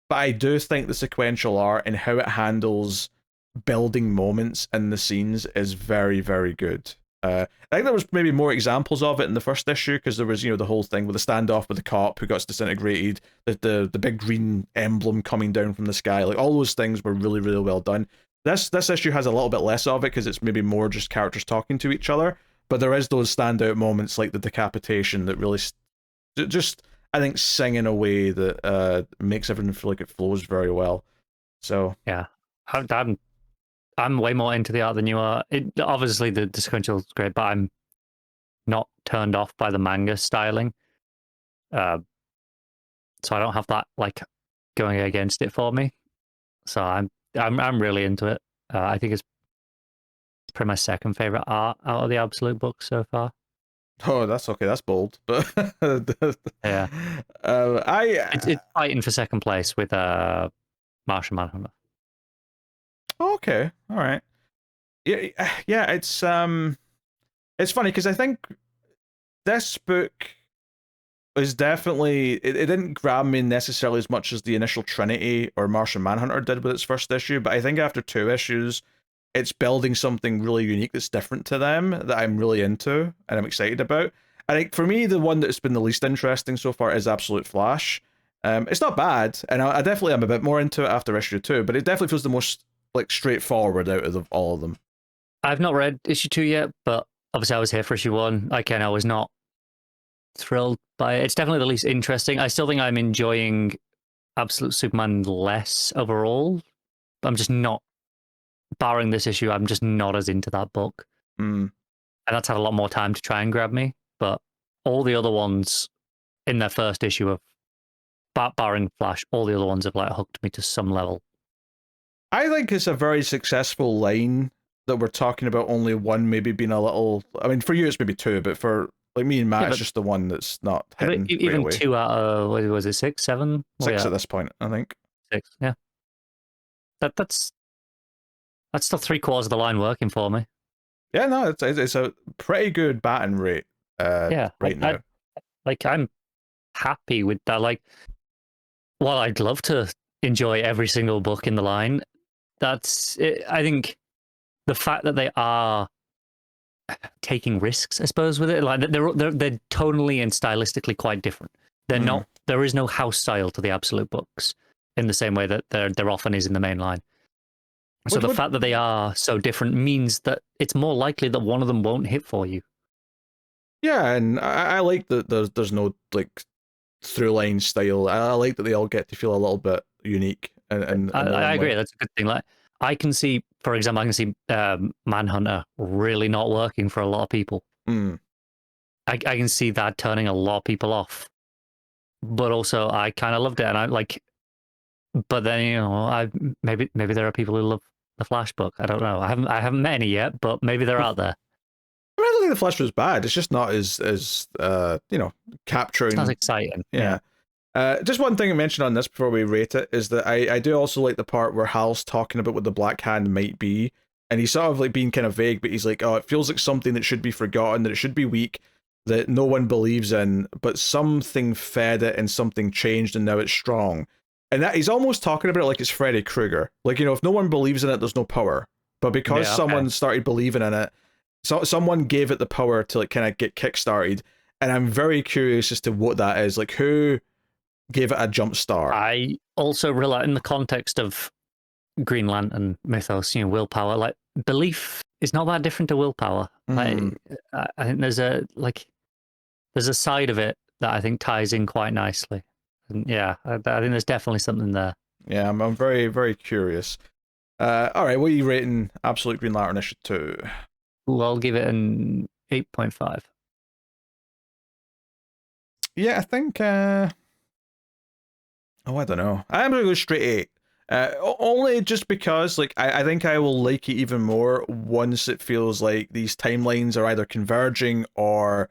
But I do think the sequential art and how it handles building moments in the scenes is very, very good. I think there was maybe more examples of it in the first issue because there was, the whole thing with the standoff with the cop who got disintegrated, the big green emblem coming down from the sky, like all those things were really, really well done. This issue has a little bit less of it because it's maybe more just characters talking to each other, but there is those standout moments like the decapitation that really just I think sing in a way that makes everything feel like it flows very well. So yeah, I'm way more into the art than you are. Obviously the sequential is great, but I'm not turned off by the manga styling. So I don't have that like going against it for me. So I'm really into it. I think it's probably my second favorite art out of the Absolute books so far. oh, that's okay. That's bold, but Yeah, it's fighting for second place with Martian Manhunter. Okay, all right. Yeah. It's funny because I think this book is definitely it didn't grab me necessarily as much as the initial Trinity or Martian Manhunter did with its first issue, but I think after 2 issues, it's building something really unique that's different to them that I'm really into and I'm excited about. I think for me, the one that's been the least interesting so far is Absolute Flash. It's not bad, and I definitely am a bit more into it after issue 2, but it definitely feels the most like straightforward out of all of them. I've not read issue 2 yet, but obviously I was here for issue 1. I was not thrilled by it. It's definitely the least interesting. I still think I'm enjoying Absolute Superman less overall. I'm just not, barring this issue, I'm just not as into that book. Mm. And that's had a lot more time to try and grab me. But all the other ones in their first issue of barring Flash, all the other ones have like hooked me to some level. I think it's a very successful line that we're talking about only one maybe being a little. I mean, for you it's maybe 2, but for like me and Matt, it's just the one that's not hitting even right away. 2 out of what was it, 6, 7? 6 at this point, I think. 6, yeah. That's still 3/4 of the line working for me. Yeah, no, it's a pretty good batting rate. Right now. I'm happy with that. Like, while I'd love to enjoy every single book in the line, that's it. I think the fact that they are taking risks, I suppose, with it, like they're tonally and stylistically quite different. They're not. There is no house style to the Absolute books in the same way that there often is in the main line. So the fact that they are so different means that it's more likely that one of them won't hit for you. Yeah, and I like that there's no like through line style. I like that they all get to feel a little bit unique. And I agree. That's a good thing. Like I can see, for example, Manhunter really not working for a lot of people. I can see that turning a lot of people off. But also, I kind of loved it, and I like. But then maybe there are people who love the Flash book. I don't know. I haven't met any yet, but maybe they're out there. I don't think the Flash was bad. It's just not as capturing. It's not exciting. Yeah. Just one thing I mentioned on this before we rate it is that I do also like the part where Hal's talking about what the Black Hand might be, and he's sort of like being kind of vague, but he's like, oh, it feels like something that should be forgotten, that it should be weak, that no one believes in, but something fed it and something changed and now it's strong. And that he's almost talking about it like it's Freddy Krueger. Like, if no one believes in it, there's no power. But because someone started believing in it, so someone gave it the power to like kind of get kickstarted. And I'm very curious as to what that is. Like, who gave it a jump start? I also realize in the context of Green Lantern mythos, willpower, like belief is not that different to willpower. Like, I think there's a side of it that I think ties in quite nicely. And yeah, I think there's definitely something there. Yeah, I'm very, very curious. All right, what are you rating Absolute Green Lantern issue 2? Ooh, I'll give it an 8.5. Yeah, I think. I don't know. I'm gonna go straight 8. Only just because, like, I think I will like it even more once it feels like these timelines are either converging or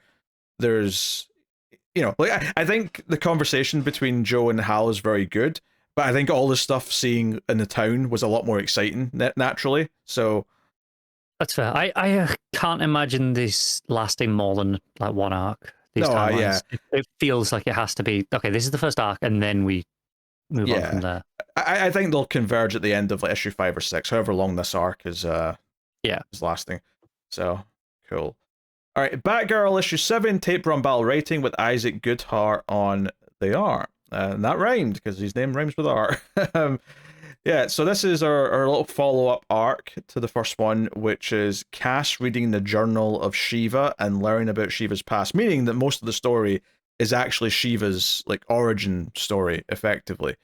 there's, like I think the conversation between Joe and Hal is very good, but I think all the stuff seeing in the town was a lot more exciting naturally. So That's fair. I can't imagine this lasting more than like one arc. These no, timelines. It feels like it has to be okay. This is the first arc, and then we move on from there. I think they'll converge at the end of like issue 5 or 6, however long this arc is lasting. So cool. All right, Batgirl issue 7, Tate Brombal writing with Isaac Goodhart on the art. And that rhymed because his name rhymes with art. So this is our little follow-up arc to the first one, which is Cass reading the journal of Shiva and learning about Shiva's past, meaning that most of the story is actually Shiva's like origin story, effectively.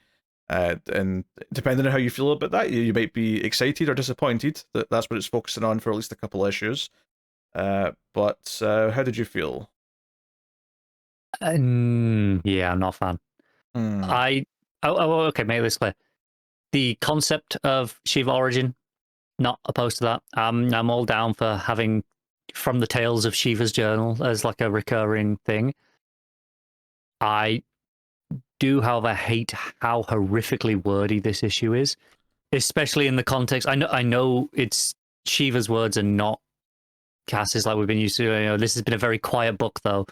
And depending on how you feel about that, you might be excited or disappointed that that's what it's focusing on for at least a couple issues. But how did you feel? Yeah, I'm not a fan. Okay, make this clear. The concept of Shiva origin, not opposed to that. I'm all down for having from the tales of Shiva's journal as like a recurring thing. I do, however, hate how horrifically wordy this issue is, especially in the context. I know it's Shiva's words and not Cass's, like we've been used to. This has been a very quiet book though,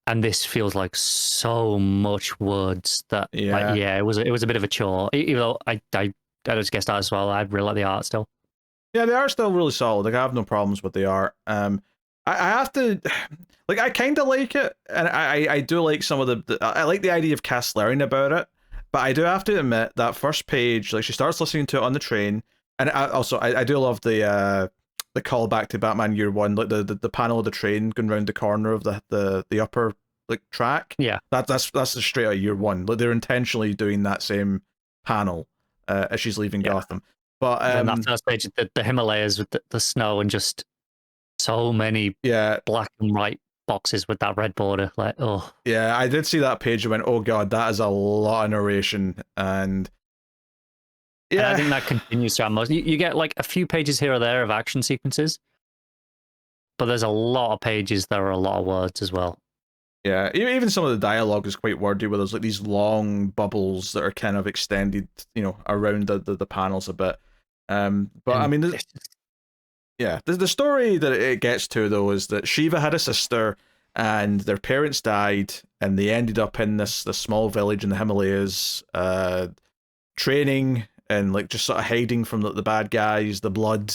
and this feels like so much words that it was a bit of a chore. Even though I just guessed that as well. I really like the art still. Yeah, they are still really solid. Like, I have no problems with the art. I have to, like, I kind of like it, and I do like some of I like the idea of Cass learning about it, but I do have to admit that first page, like, she starts listening to it on the train, and I do love the callback to Batman Year One, like the panel of the train going around the corner of the upper like track. Yeah, that's straight out of Year One. Like, they're intentionally doing that same panel as she's leaving Gotham. But then that first page, the Himalayas with the snow and just so many black and white boxes with that red border. Like, oh. Yeah, I did see that page and went, oh god, that is a lot of narration. And yeah, and I think that continues throughout most. You get like a few pages here or there of action sequences, but there's a lot of pages that are a lot of words as well. Yeah, even some of the dialogue is quite wordy, where there's like these long bubbles that are kind of extended, around the panels a bit. But I mean, the story that it gets to though is that Shiva had a sister, and their parents died, and they ended up in this small village in the Himalayas, training and like just sort of hiding from the bad guys, the Blood,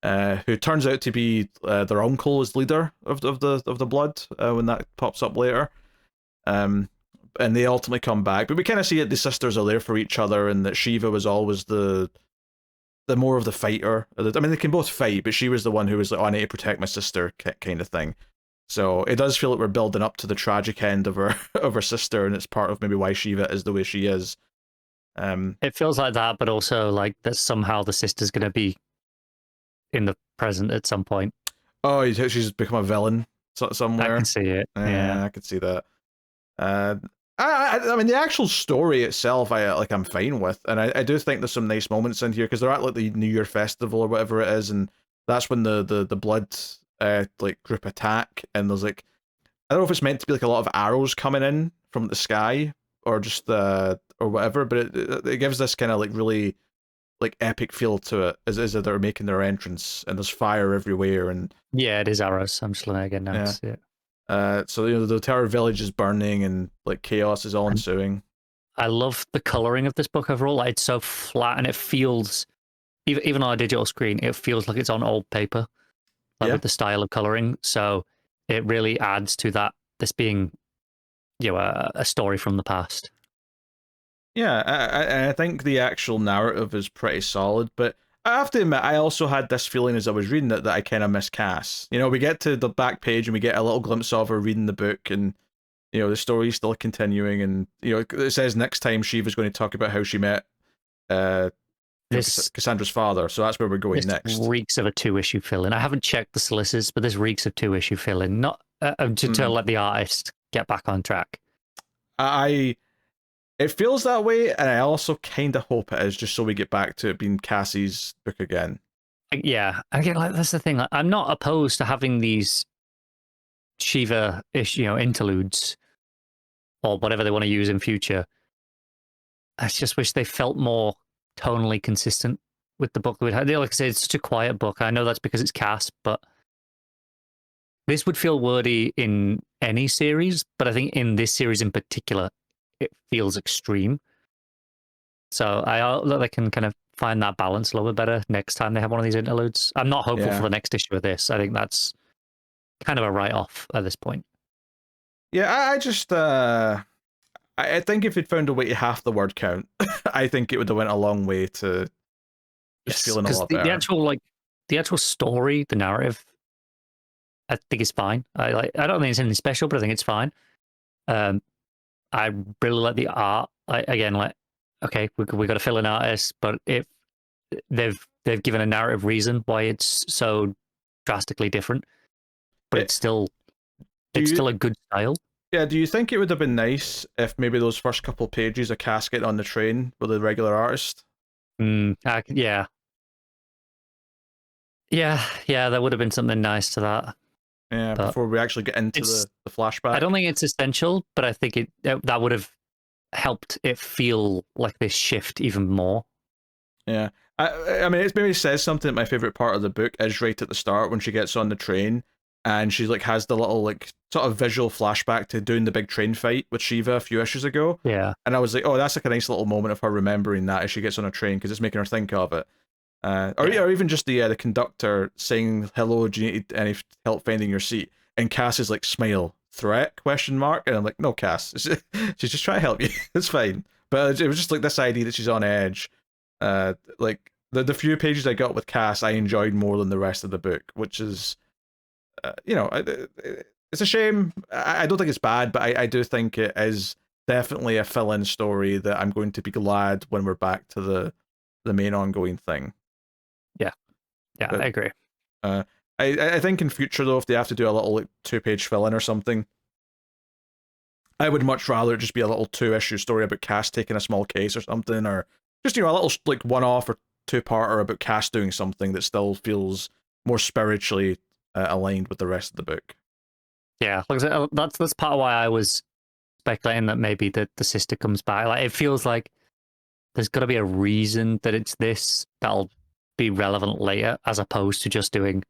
who turns out to be their uncle as leader of the Blood when that pops up later. And they ultimately come back, but we kind of see that the sisters are there for each other, and that Shiva was always the more of the fighter. I mean, they can both fight, but she was the one who was like, oh, I need to protect my sister kind of thing. So it does feel like we're building up to the tragic end of her sister, and it's part of maybe why Shiva is the way she is. It feels like that, but also like that somehow the sister's going to be in the present at some point. Oh, she's become a villain somewhere. I can see it. Yeah, I can see that. I mean, the actual story itself, I'm fine with, and I do think there's some nice moments in here because they're at like the New Year festival or whatever it is, and that's when the Blood like group attack, and there's like, I don't know if it's meant to be like a lot of arrows coming in from the sky or just or whatever, but it gives this kind of like really like epic feel to it as they're making their entrance, and there's fire everywhere, and it is arrows. I'm just looking again now. So the entire village is burning, and like chaos is all ensuing. I love the coloring of this book overall. Like, it's so flat, and it feels, even on a digital screen, it feels like it's on old paper, with the style of coloring. So it really adds to that. This being, a story from the past. Yeah, I think the actual narrative is pretty solid, but I have to admit, I also had this feeling as I was reading it that I kind of miss Cass. We get to the back page and we get a little glimpse of her reading the book, and the story's still continuing, and it says next time Shiva's going to talk about how she met Cassandra's father, so that's where we're going next. This reeks of a 2-issue fill-in. I haven't checked the solicits, but this reeks of 2-issue fill-in. Not to let the artist get back on track. It feels that way, and I also kind of hope it is, just so we get back to it being Cassie's book again. Yeah, again, like that's the thing. Like, I'm not opposed to having these Shiva-ish, interludes or whatever they want to use in future. I just wish they felt more tonally consistent with the book that we had. Like I said, it's such a quiet book. I know that's because it's Cass, but this would feel wordy in any series, but I think in this series in particular, it feels extreme. So I hope that they can kind of find that balance a little bit better next time they have one of these interludes. I'm not hopeful for the next issue of this. I think that's kind of a write-off at this point. Yeah, I just I think if it found a way to half the word count, I think it would have went a long way to just feeling a lot better. The actual story, the narrative, I think is fine. I don't think it's anything special, but I think it's fine. I really like the art. Okay, we got to fill an artist, but if they've given a narrative reason why it's so drastically different, but it's still a good style. Yeah, do you think it would have been nice if maybe those first couple pages of Cass getting on the train with a regular artist? Yeah, there would have been something nice to that. Yeah, but before we actually get into the flashback. I don't think it's essential, but I think that would have helped it feel like this shift even more. Yeah. I mean, it maybe says something that my favorite part of the book is right at the start when she gets on the train and she like has the little like sort of visual flashback to doing the big train fight with Shiva a few issues ago. Yeah. And I was like, oh, that's like a nice little moment of her remembering that as she gets on a train because it's making her think of it. Or even just the conductor saying, hello, do you need any help finding your seat? And Cass is like, smile, threat, ? And I'm like, no, Cass, she's just trying to help you. It's fine. But it was just like this idea that she's on edge. Like the few pages I got with Cass, I enjoyed more than the rest of the book, which is, it's a shame. I don't think it's bad, but I do think it is definitely a fill-in story that I'm going to be glad when we're back to the main ongoing thing. Yeah, but, I agree. I think in future though, if they have to do a little like 2-page fill-in or something, I would much rather it just be a little 2-issue story about Cass taking a small case or something, or just a little like one-off or 2-parter about Cass doing something that still feels more spiritually aligned with the rest of the book. Yeah, like that's part of why I was speculating that maybe the sister comes back. Like it feels like there's got to be a reason that it's this that'll be relevant later, as opposed to just doing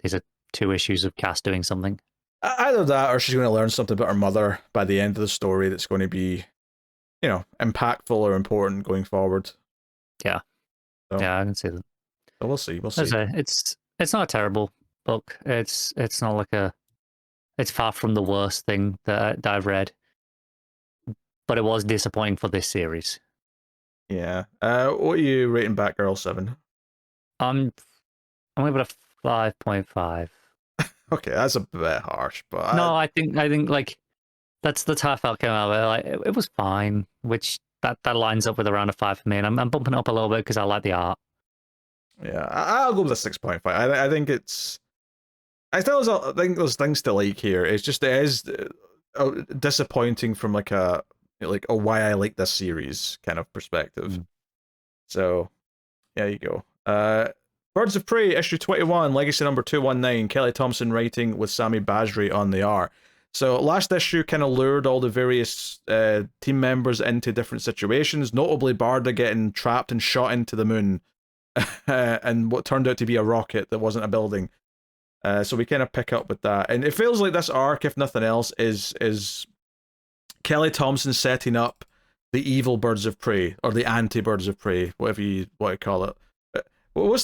these are 2 issues of Cass doing something. Either that, or she's going to learn something about her mother by the end of the story that's going to be, impactful or important going forward. Yeah, so, yeah, I can see that. So we'll see. We'll see. It's not a terrible book. It's not like it's far from the worst thing that I've read, but it was disappointing for this series. Yeah. What are you rating Batgirl 7? I'm giving it a 5.5. Okay, that's a bit harsh, but no, I think like that's how I felt came out of it. Like it was fine, which that lines up with around a 5 for me, and I'm bumping it up a little bit because I like the art. Yeah, I'll go with a 6.5. I think it's. I think there's things to like here. It's just it is disappointing from like a why I like this series kind of perspective. So, there you go. Birds of Prey, issue 21, legacy number 219, Kelly Thompson writing with Sami Basri on the art. So last issue kind of lured all the various team members into different situations, notably Barda getting trapped and shot into the moon, and what turned out to be a rocket that wasn't a building. So we kind of pick up with that. And it feels like this arc, if nothing else, is Kelly Thompson setting up the evil Birds of Prey, or the anti-Birds of Prey, whatever you want to call it. What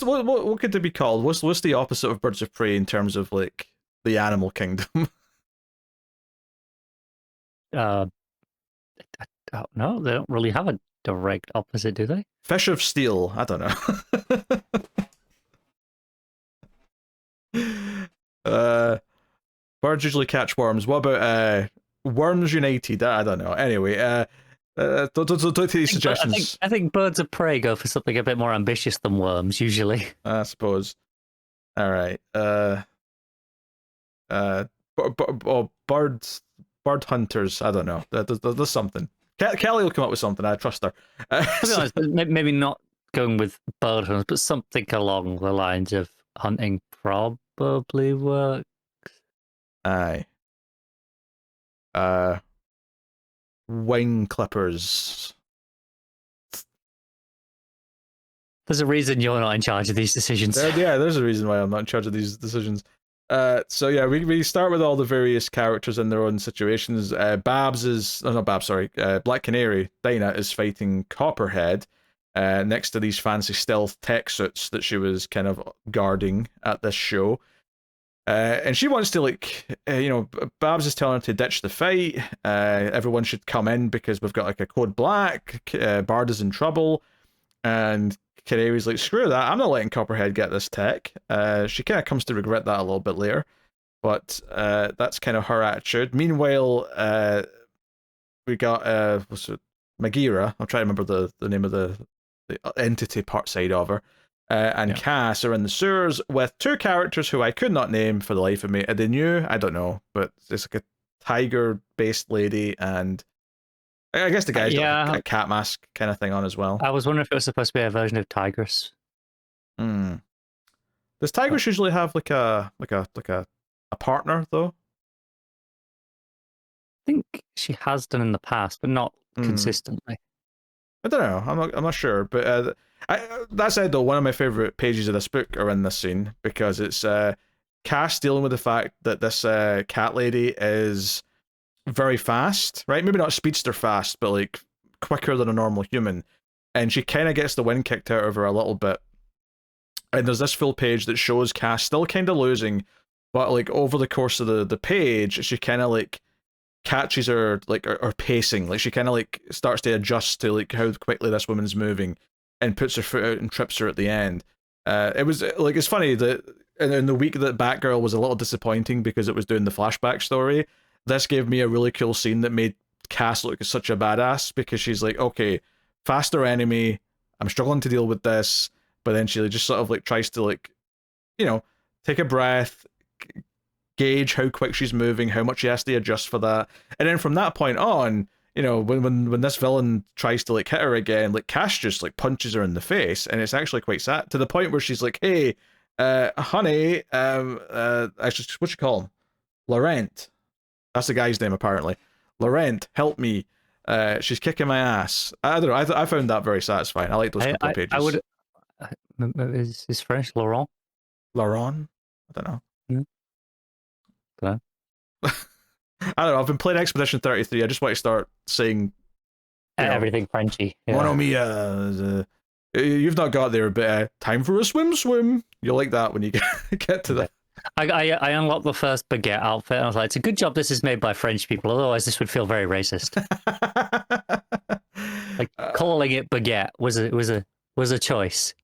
could it be called? What's the opposite of Birds of Prey in terms of like the animal kingdom? I don't know. They don't really have a direct opposite, do they? Fish of Steel. I don't know. Birds usually catch worms. What about Worms United? I don't know. Anyway, don't take these suggestions. I think Birds of Prey go for something a bit more ambitious than worms, usually. I suppose. All right. Bird hunters. I don't know. There's something. Kelly will come up with something. I trust her. To be honest, maybe not going with bird hunters, but something along the lines of hunting probably works. Aye. Wing clippers. There's a reason you're not in charge of these decisions. There's a reason why I'm not in charge of these decisions. So yeah, we start with all the various characters in their own situations. Black Canary, Dinah, is fighting Copperhead next to these fancy stealth tech suits that she was kind of guarding at this show. And she wants to, Babs is telling her to ditch the fight. Everyone should come in because we've got like a code black. Bard is in trouble. And Canary's like, screw that, I'm not letting Copperhead get this tech. She kind of comes to regret that a little bit later. But that's kind of her attitude. Meanwhile, we got Magira. I'm trying to remember the name of the entity part side of her. And Cass are in the sewers with two characters who I could not name for the life of me. Are they new? I don't know. But it's like a tiger-based lady, and I guess the guy's got a cat mask kind of thing on as well. I was wondering if it was supposed to be a version of Tigress. Does Tigress usually have like a partner though? I think she has done in the past, but not consistently. I don't know. I'm not sure. But that said, though, one of my favorite pages of this book are in this scene because it's Cass dealing with the fact that this cat lady is very fast, right? Maybe not speedster fast, but like quicker than a normal human. And she kind of gets the wind kicked out of her a little bit. And there's this full page that shows Cass still kind of losing, but like over the course of the page, she kind of like catches her like her pacing. Like she kind of like starts to adjust to like how quickly this woman's moving, and puts her foot out and trips her at the end. It was like, it's funny that in the week that Batgirl was a little disappointing because it was doing the flashback story, this gave me a really cool scene that made Cass look like such a badass because she's like, okay, faster enemy, I'm struggling to deal with this, but then she just sort of like tries to like, take a breath, gauge how quick she's moving, how much she has to adjust for that, and then from that point on, when this villain tries to like hit her again, like Cass just like punches her in the face, and it's actually quite sad to the point where she's like, "Hey, honey, actually, what you call him? Laurent. That's the guy's name apparently. Laurent, help me. She's kicking my ass." I don't know. I found that very satisfying. I like those couple of pages. I would. Is French Laurent? Laurent? I don't know. Okay. I don't know. I've been playing Expedition 33. I just want to start saying everything Frenchy. Mono mia. You've not got there, but time for a swim. You'll like that when you get to that. I unlocked the first baguette outfit, and I was like, it's a good job this is made by French people. Otherwise, this would feel very racist. Like calling it baguette was a choice.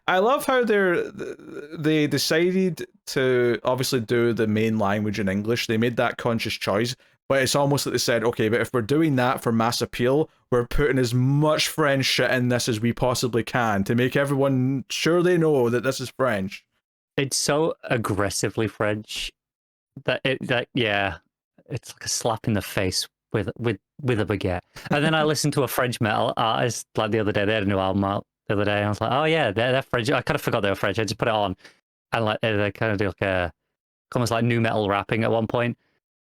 I love how they decided to obviously do the main language in English. They made that conscious choice, but it's almost like they said, okay, but if we're doing that for mass appeal, we're putting as much French shit in this as we possibly can to make everyone sure they know that this is French. It's so aggressively French that it's like a slap in the face with a baguette. And then I listened to a French metal artist like the other day. They had a new album out the other day. And I was like, oh yeah, they're French. I kind of forgot they were French. I just put it on, and like they kind of do like almost like new metal rapping at one point,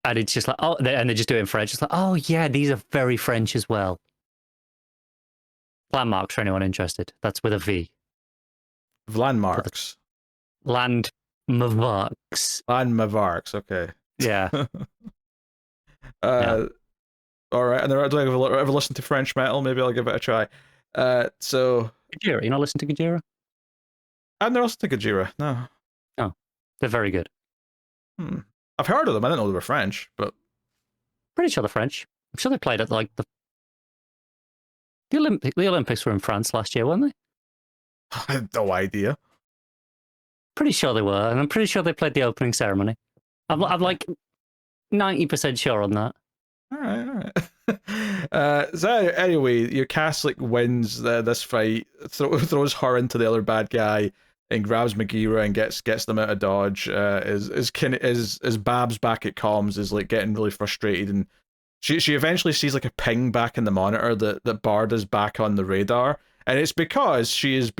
and it's just like and they just do it in French. It's like, oh yeah, these are very French as well. Landmarks for anyone interested. That's with a V. Landmarks. Landmarks. Landmarks. Okay. Yeah. All right. And do I ever listen to French metal? Maybe I'll give it a try. So Gojira. You not listen to Gojira? I've never listened to Gojira. No. Oh, they're very good. I've heard of them. I didn't know they were French, but pretty sure they're French. I'm sure they played at like the Olympics were in France last year, weren't they? I had no idea. Pretty sure they were, and I'm pretty sure they played the opening ceremony. I'm like 90% sure on that. All right. So anyway, your Cass like wins this fight, throws her into the other bad guy, and grabs Magira and gets them out of dodge. Is Babs back at comms is like getting really frustrated and she eventually sees like a ping back in the monitor that Barda's back on the radar, and it's because she's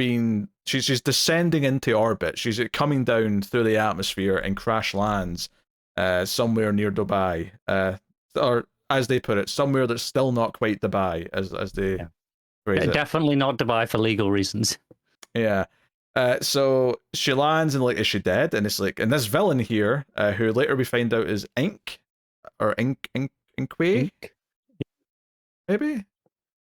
descending into orbit. She's coming down through the atmosphere and crash lands somewhere near Dubai, or as they put it, somewhere that's still not quite Dubai, as they phrase it. Definitely not Dubai for legal reasons. Yeah. So she lands and like, is she dead? And it's like, and this villain here, who later we find out is Ink, or Inkway, maybe.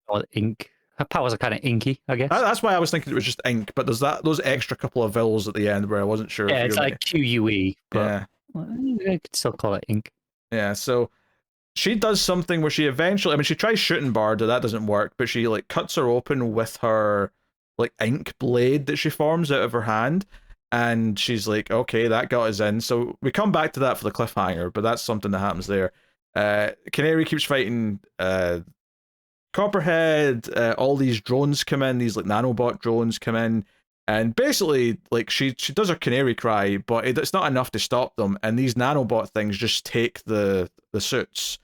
Or ink. Her powers are kind of inky, I guess. That's why I was thinking it was just ink, but there's those extra couple of vowels at the end where I wasn't sure. Yeah, it's like QUE, but yeah, I could still call it ink. Yeah, so she does something where she eventually, I mean, she tries shooting Barda, that doesn't work, but she like cuts her open with her like ink blade that she forms out of her hand, and she's like, okay, that got us in. So we come back to that for the cliffhanger, but that's something that happens there. Canary keeps fighting Copperhead. All these drones come in, these like nanobot drones come in, and basically like she does her canary cry, but it's not enough to stop them, and these nanobot things just take the suits,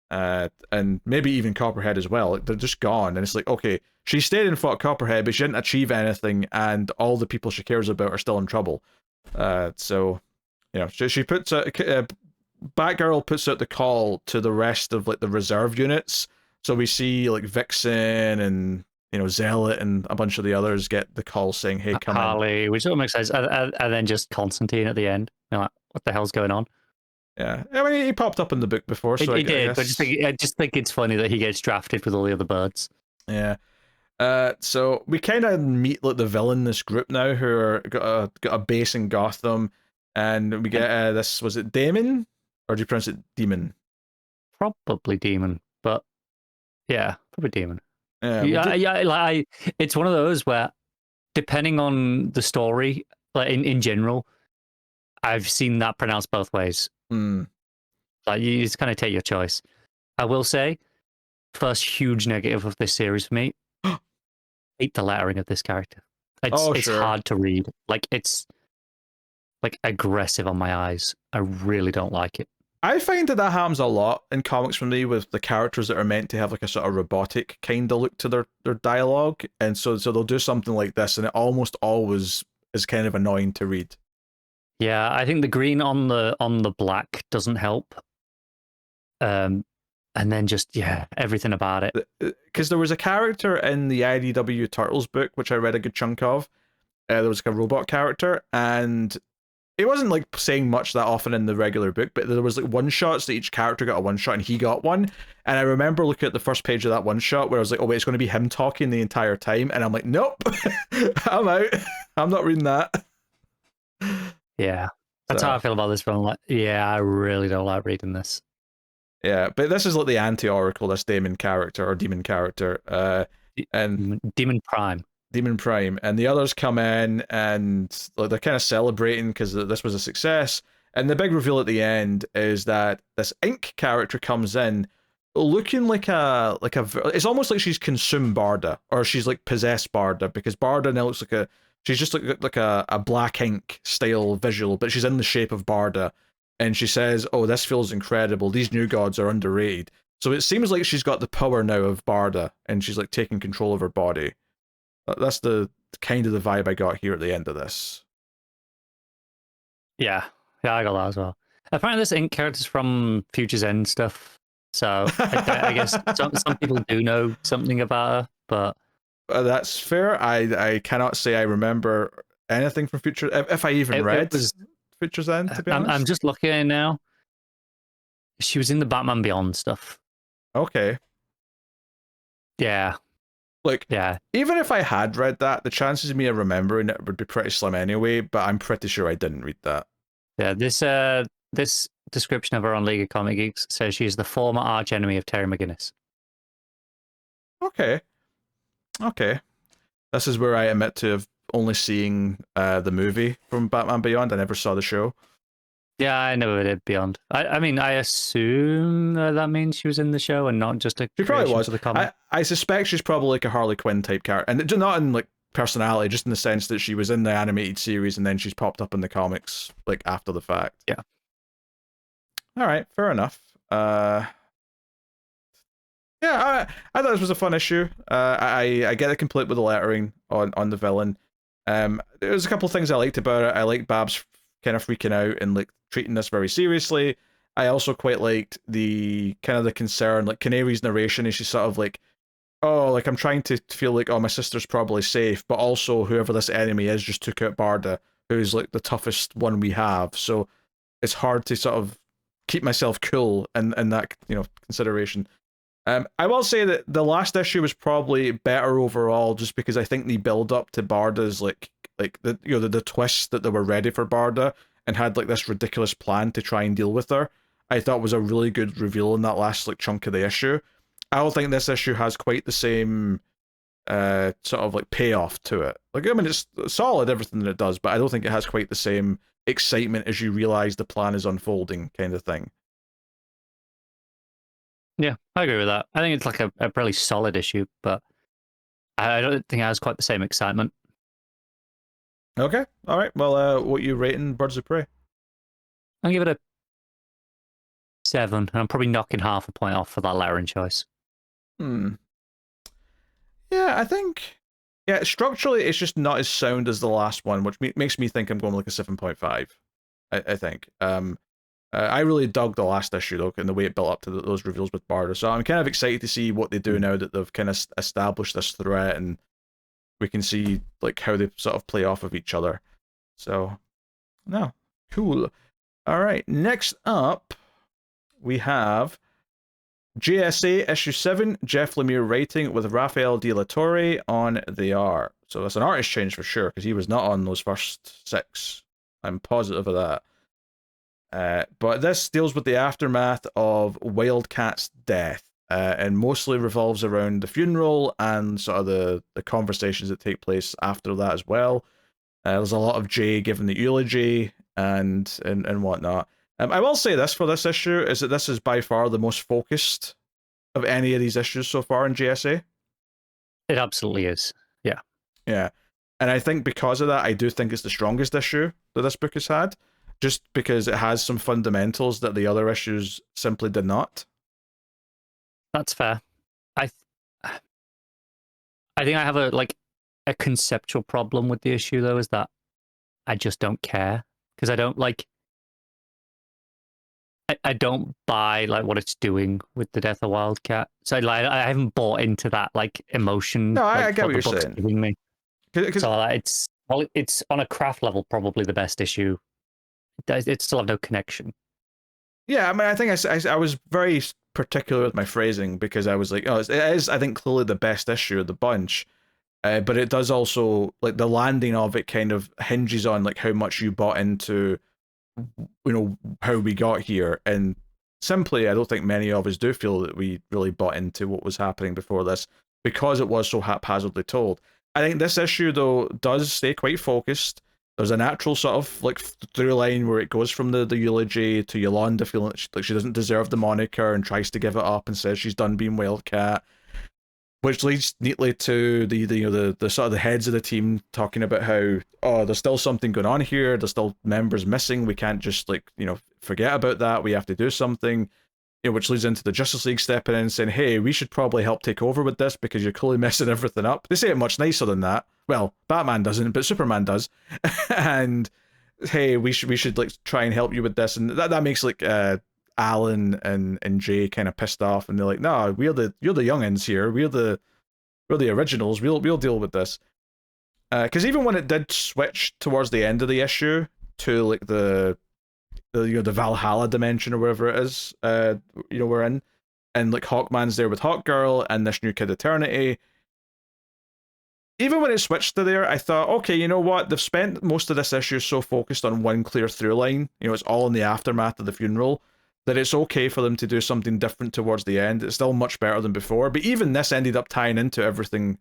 and maybe even Copperhead as well. Like, they're just gone, and it's like, okay, she stayed and fought Copperhead, but she didn't achieve anything, and all the people she cares about are still in trouble. So you know, she puts Batgirl puts out the call to the rest of like the reserve units. So we see like Vixen and, you know, Zealot and a bunch of the others get the call saying, hey, come Harley, which don't make sense. And then just Constantine at the end. You're like, what the hell's going on? Yeah, I mean, he popped up in the book before, so he did, but I just think it's funny that he gets drafted with all the other birds. Yeah. So we kind of meet like the villain in this group now, who are got a base in Gotham, and we get this, was it Damon, or do you pronounce it Demon? Probably Demon, but yeah, probably Demon. Yeah, like it's one of those where, depending on the story, like in general, I've seen that pronounced both ways. Like you just kind of take your choice. I will say, first huge negative of this series for me, hate the lettering of this character. It's hard to read. Like it's like aggressive on my eyes. I really don't like it. I find that happens a lot in comics for me with the characters that are meant to have like a sort of robotic kind of look to their dialogue, and so they'll do something like this, and it almost always is kind of annoying to read. Yeah, I think the green on the black doesn't help. And then just everything about it. Because there was a character in the IDW Turtles book which I read a good chunk of. There was like a robot character, and it wasn't like saying much that often in the regular book, but there was like one shots that each character got a one shot, and he got one. And I remember looking at the first page of that one shot where I was like, oh wait, it's going to be him talking the entire time, and I'm like, nope, I'm out. I'm not reading that. Yeah, that's how I feel about this film. Like, yeah, I really don't like reading this. Yeah, but this is like the anti-Oracle, this demon character, and Demon Prime. Demon Prime, and the others come in and like they're kind of celebrating because this was a success. And the big reveal at the end is that this Ink character comes in, looking like a it's almost like she's consumed Barda, or she's like possessed Barda, because Barda now looks like she's just like a black ink style visual, but she's in the shape of Barda. And she says, oh, this feels incredible. These new gods are underrated. So it seems like she's got the power now of Barda, and she's like taking control of her body. That's the kind of the vibe I got here at the end of this. Yeah, I got that as well. Apparently this Ink character's from Future's End stuff. So I guess some people do know something about her, but... that's fair. I cannot say I remember anything from Future, if I even read Future's End, to be honest. I'm just looking at it now. She was in the Batman Beyond stuff. Okay. Yeah. Like, yeah. Even if I had read that, the chances of me remembering it would be pretty slim anyway, but I'm pretty sure I didn't read that. Yeah, this description of her on League of Comic Geeks says she is the former arch enemy of Terry McGinnis. Okay. This is where I admit to have only seeing the movie from Batman Beyond. I never saw the show. Yeah, I never did Beyond. I mean, I assume that means she was in the show and not just a. She probably was. The comic. I suspect she's probably like a Harley Quinn type character, and not in like personality, just in the sense that she was in the animated series and then she's popped up in the comics like after the fact. Yeah. All right, fair enough. I thought this was a fun issue. I get it complete with the lettering on the villain. There was a couple of things I liked about it. I liked Babs kind of freaking out and like treating this very seriously. I also quite liked the kind of the concern, like Canary's narration, is she sort of like, oh, like I'm trying to feel like, oh, my sister's probably safe, but also whoever this enemy is just took out Barda, who's like the toughest one we have. So it's hard to sort of keep myself cool in that consideration. I will say that the last issue was probably better overall, just because I think the build up to Barda's like the twist that they were ready for Barda and had like this ridiculous plan to try and deal with her. I thought was a really good reveal in that last like chunk of the issue. I don't think this issue has quite the same sort of like payoff to it. Like, I mean, it's solid everything that it does, but I don't think it has quite the same excitement as you realize the plan is unfolding kind of thing. Yeah, I agree with that. I think it's like a really solid issue, but I don't think it has quite the same excitement. Okay, all right. Well, what you rating Birds of Prey? I'll give it a 7, and I'm probably knocking half a point off for that lettering choice. Yeah, I think structurally it's just not as sound as the last one, which makes me think I'm going like a 7.5. I think. I really dug the last issue though, and the way it built up to those reveals with Barda. So I'm kind of excited to see what they do now that they've kind of established this threat, and we can see like how they sort of play off of each other. So, no, cool. All right, next up we have JSA issue 7, Jeff Lemire writing with Rafael de Latorre on the art. So that's an artist change for sure, because he was not on those first 6. I'm positive of that. But this deals with the aftermath of Wildcat's death, and mostly revolves around the funeral and sort of the conversations that take place after that as well. There's a lot of Jay giving the eulogy and whatnot. I will say this for this issue, is that this is by far the most focused of any of these issues so far in JSA. It absolutely is. Yeah. Yeah. And I think because of that, I do think it's the strongest issue that this book has had, just because it has some fundamentals that the other issues simply did not. That's fair. I think I have a conceptual problem with the issue though, is that I just don't care, because I don't like. I don't buy like what it's doing with the death of Wildcat, so like I haven't bought into that like emotion. No, I like, get what you're saying. Giving me. So it's on a craft level probably the best issue. It still have no connection. Yeah, I mean, I think I was very particular with my phrasing, because I was like, oh, it is, I think, clearly the best issue of the bunch. But it does also, like, the landing of it kind of hinges on like how much you bought into, how we got here. And simply, I don't think many of us do feel that we really bought into what was happening before this, because it was so haphazardly told. I think this issue, though, does stay quite focused. There's a natural sort of like through line where it goes from the eulogy to Yolanda feeling like she doesn't deserve the moniker and tries to give it up and says she's done being Wildcat, which leads neatly to the sort of the heads of the team talking about how, oh, there's still something going on here, there's still members missing, we can't just forget about that, we have to do something. Which leads into the Justice League stepping in and saying, hey, we should probably help take over with this because you're clearly messing everything up. They say it much nicer than that. Well, Batman doesn't, but Superman does. And hey, we should like try and help you with this. And that makes like Alan and Jay kind of pissed off, and they're like, no, you're the youngins here. We're the originals. We'll deal with this. Because even when it did switch towards the end of the issue to like the Valhalla dimension or wherever it is, we're in, and like Hawkman's there with Hawkgirl and this new Kid Eternity. Even when it switched to there, I thought, okay, you know what? They've spent most of this issue so focused on one clear through line. It's all in the aftermath of the funeral, that it's okay for them to do something different towards the end. It's still much better than before. But even this ended up tying into everything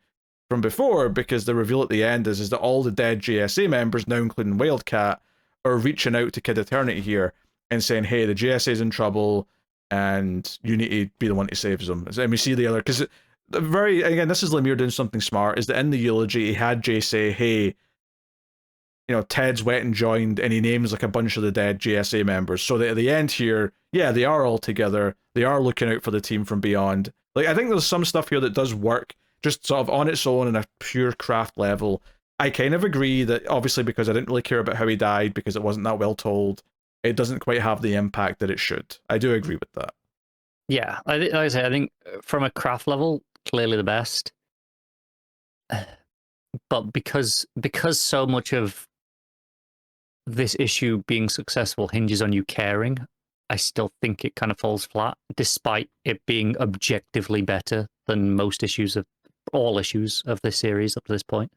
from before, because the reveal at the end is that all the dead JSA members, now including Wildcat, are reaching out to Kid Eternity here and saying, hey, the JSA's in trouble and you need to be the one to save them. And we see the other, because again, this is Lemire doing something smart, is that in the eulogy he had Jay say, hey, Ted's went and joined, and he names like a bunch of the dead JSA members. So that at the end here, yeah, they are all together. They are looking out for the team from beyond. Like, I think there's some stuff here that does work, just sort of on its own in a pure craft level. I kind of agree that obviously because I didn't really care about how he died because it wasn't that well told, it doesn't quite have the impact that it should. I do agree with that. Yeah, like I say, I think from a craft level, clearly the best. But because so much of this issue being successful hinges on you caring, I still think it kind of falls flat, despite it being objectively better than all issues of this series up to this point.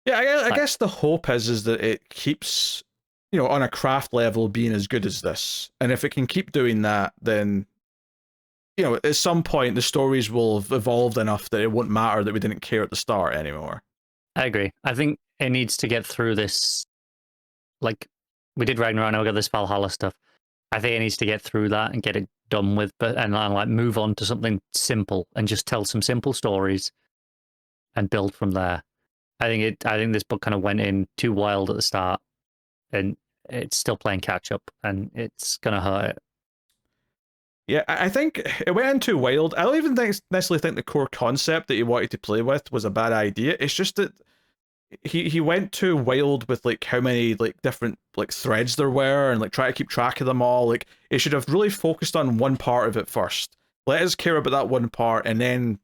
Yeah, I guess the hope is that it keeps, on a craft level being as good as this. And if it can keep doing that, then, at some point the stories will have evolved enough that it won't matter that we didn't care at the start anymore. I agree. I think it needs to get through this. Like, we did Ragnarok, now we got this Valhalla stuff. I think it needs to get through that and get it done with, and like move on to something simple and just tell some simple stories and build from there. I think this book kind of went in too wild at the start, and it's still playing catch up, and it's gonna hurt it. Yeah, I think it went in too wild. I don't even necessarily think the core concept that he wanted to play with was a bad idea. It's just that he went too wild with like how many like different like threads there were and like try to keep track of them all. Like, it should have really focused on one part of it first. Let us care about that one part, and then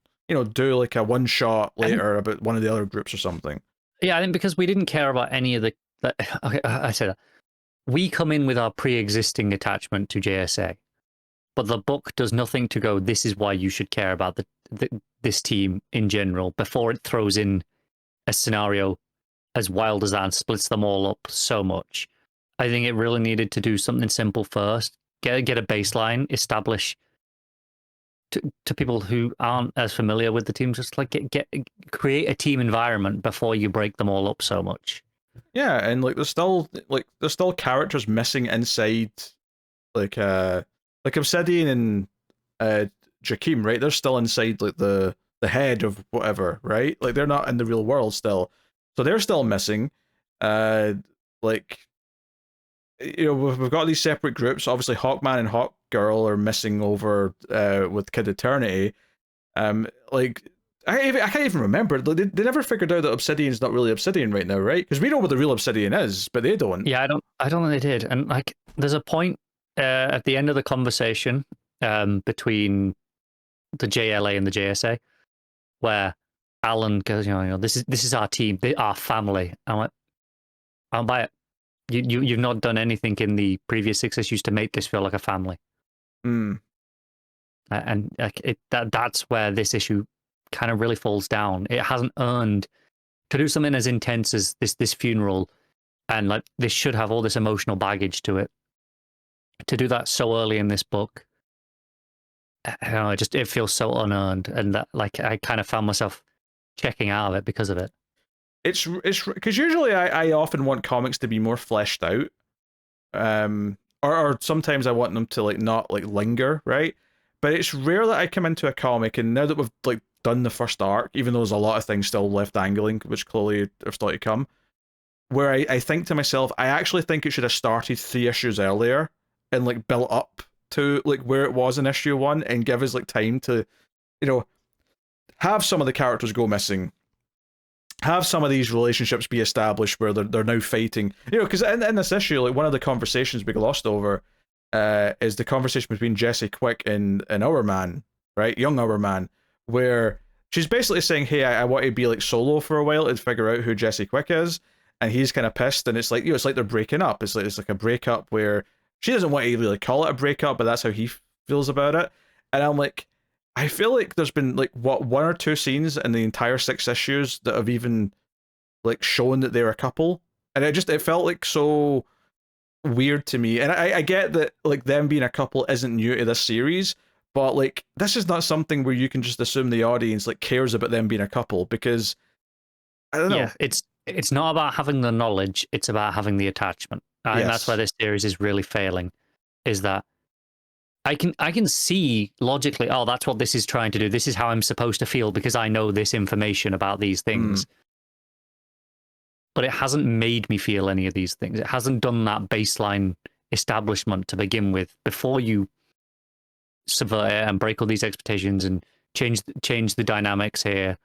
do like a one shot later about one of the other groups or something. Yeah, I think because we didn't care about any of okay, I say that we come in with our pre-existing attachment to JSA, but the book does nothing to go, this is why you should care about this team in general, before it throws in a scenario as wild as that and splits them all up so much. I think it really needed to do something simple first, get a baseline, establish to people who aren't as familiar with the team, just like create a team environment before you break them all up so much. Yeah, and like there's still characters missing inside, like Obsidian and Jakeem, right? They're still inside like the head of whatever, right? Like, they're not in the real world still, so they're still missing. Like, we've got these separate groups. Obviously, Hawkman and Hawkgirl are missing over with Kid Eternity. Like, I can't even remember. They never figured out that Obsidian's not really Obsidian right now, right? Because we know what the real Obsidian is, but they don't. Yeah, I don't think they did. And like, there's a point at the end of the conversation between the JLA and the JSA where Alan goes, this is our team, our family. I'm like, I'll buy it. You've not done anything in the previous 6 issues to make this feel like a family. Mm. And like that's where this issue kind of really falls down. It hasn't earned to do something as intense as this funeral, and like this should have all this emotional baggage to it. To do that so early in this book, I don't know, it feels so unearned, and that like I kind of found myself checking out of it because of it. It's because usually I often want comics to be more fleshed out, or sometimes I want them to like not like linger, right? But it's rare that I come into a comic, and now that we've like done the first arc, even though there's a lot of things still left dangling, which clearly are still to come, where I think to myself, I actually think it should have started 3 issues earlier and like built up to like where it was in issue 1 and give us like time to, have some of the characters go missing, have some of these relationships be established where they're now fighting, because in this issue, like one of the conversations we glossed over is the conversation between Jesse Quick and Our Man, right, young Our Man, where she's basically saying, hey, I want to be like solo for a while to figure out who Jesse Quick is, and he's kind of pissed, and it's like, it's like they're breaking up. It's like a breakup where she doesn't want to really call it a breakup, but that's how he feels about it. And I'm like, I feel like there's been like 1 or 2 scenes in the entire 6 issues that have even like shown that they're a couple, and it felt like so weird to me. And I get that like them being a couple isn't new to this series, but like this is not something where you can just assume the audience like cares about them being a couple, because I don't know. Yeah, it's not about having the knowledge, it's about having the attachment. And that's where this series is really failing, is that I can see logically, oh, that's what this is trying to do. This is how I'm supposed to feel because I know this information about these things. but it hasn't made me feel any of these things. It hasn't done that baseline establishment to begin with before you subvert it and break all these expectations and change the dynamics here.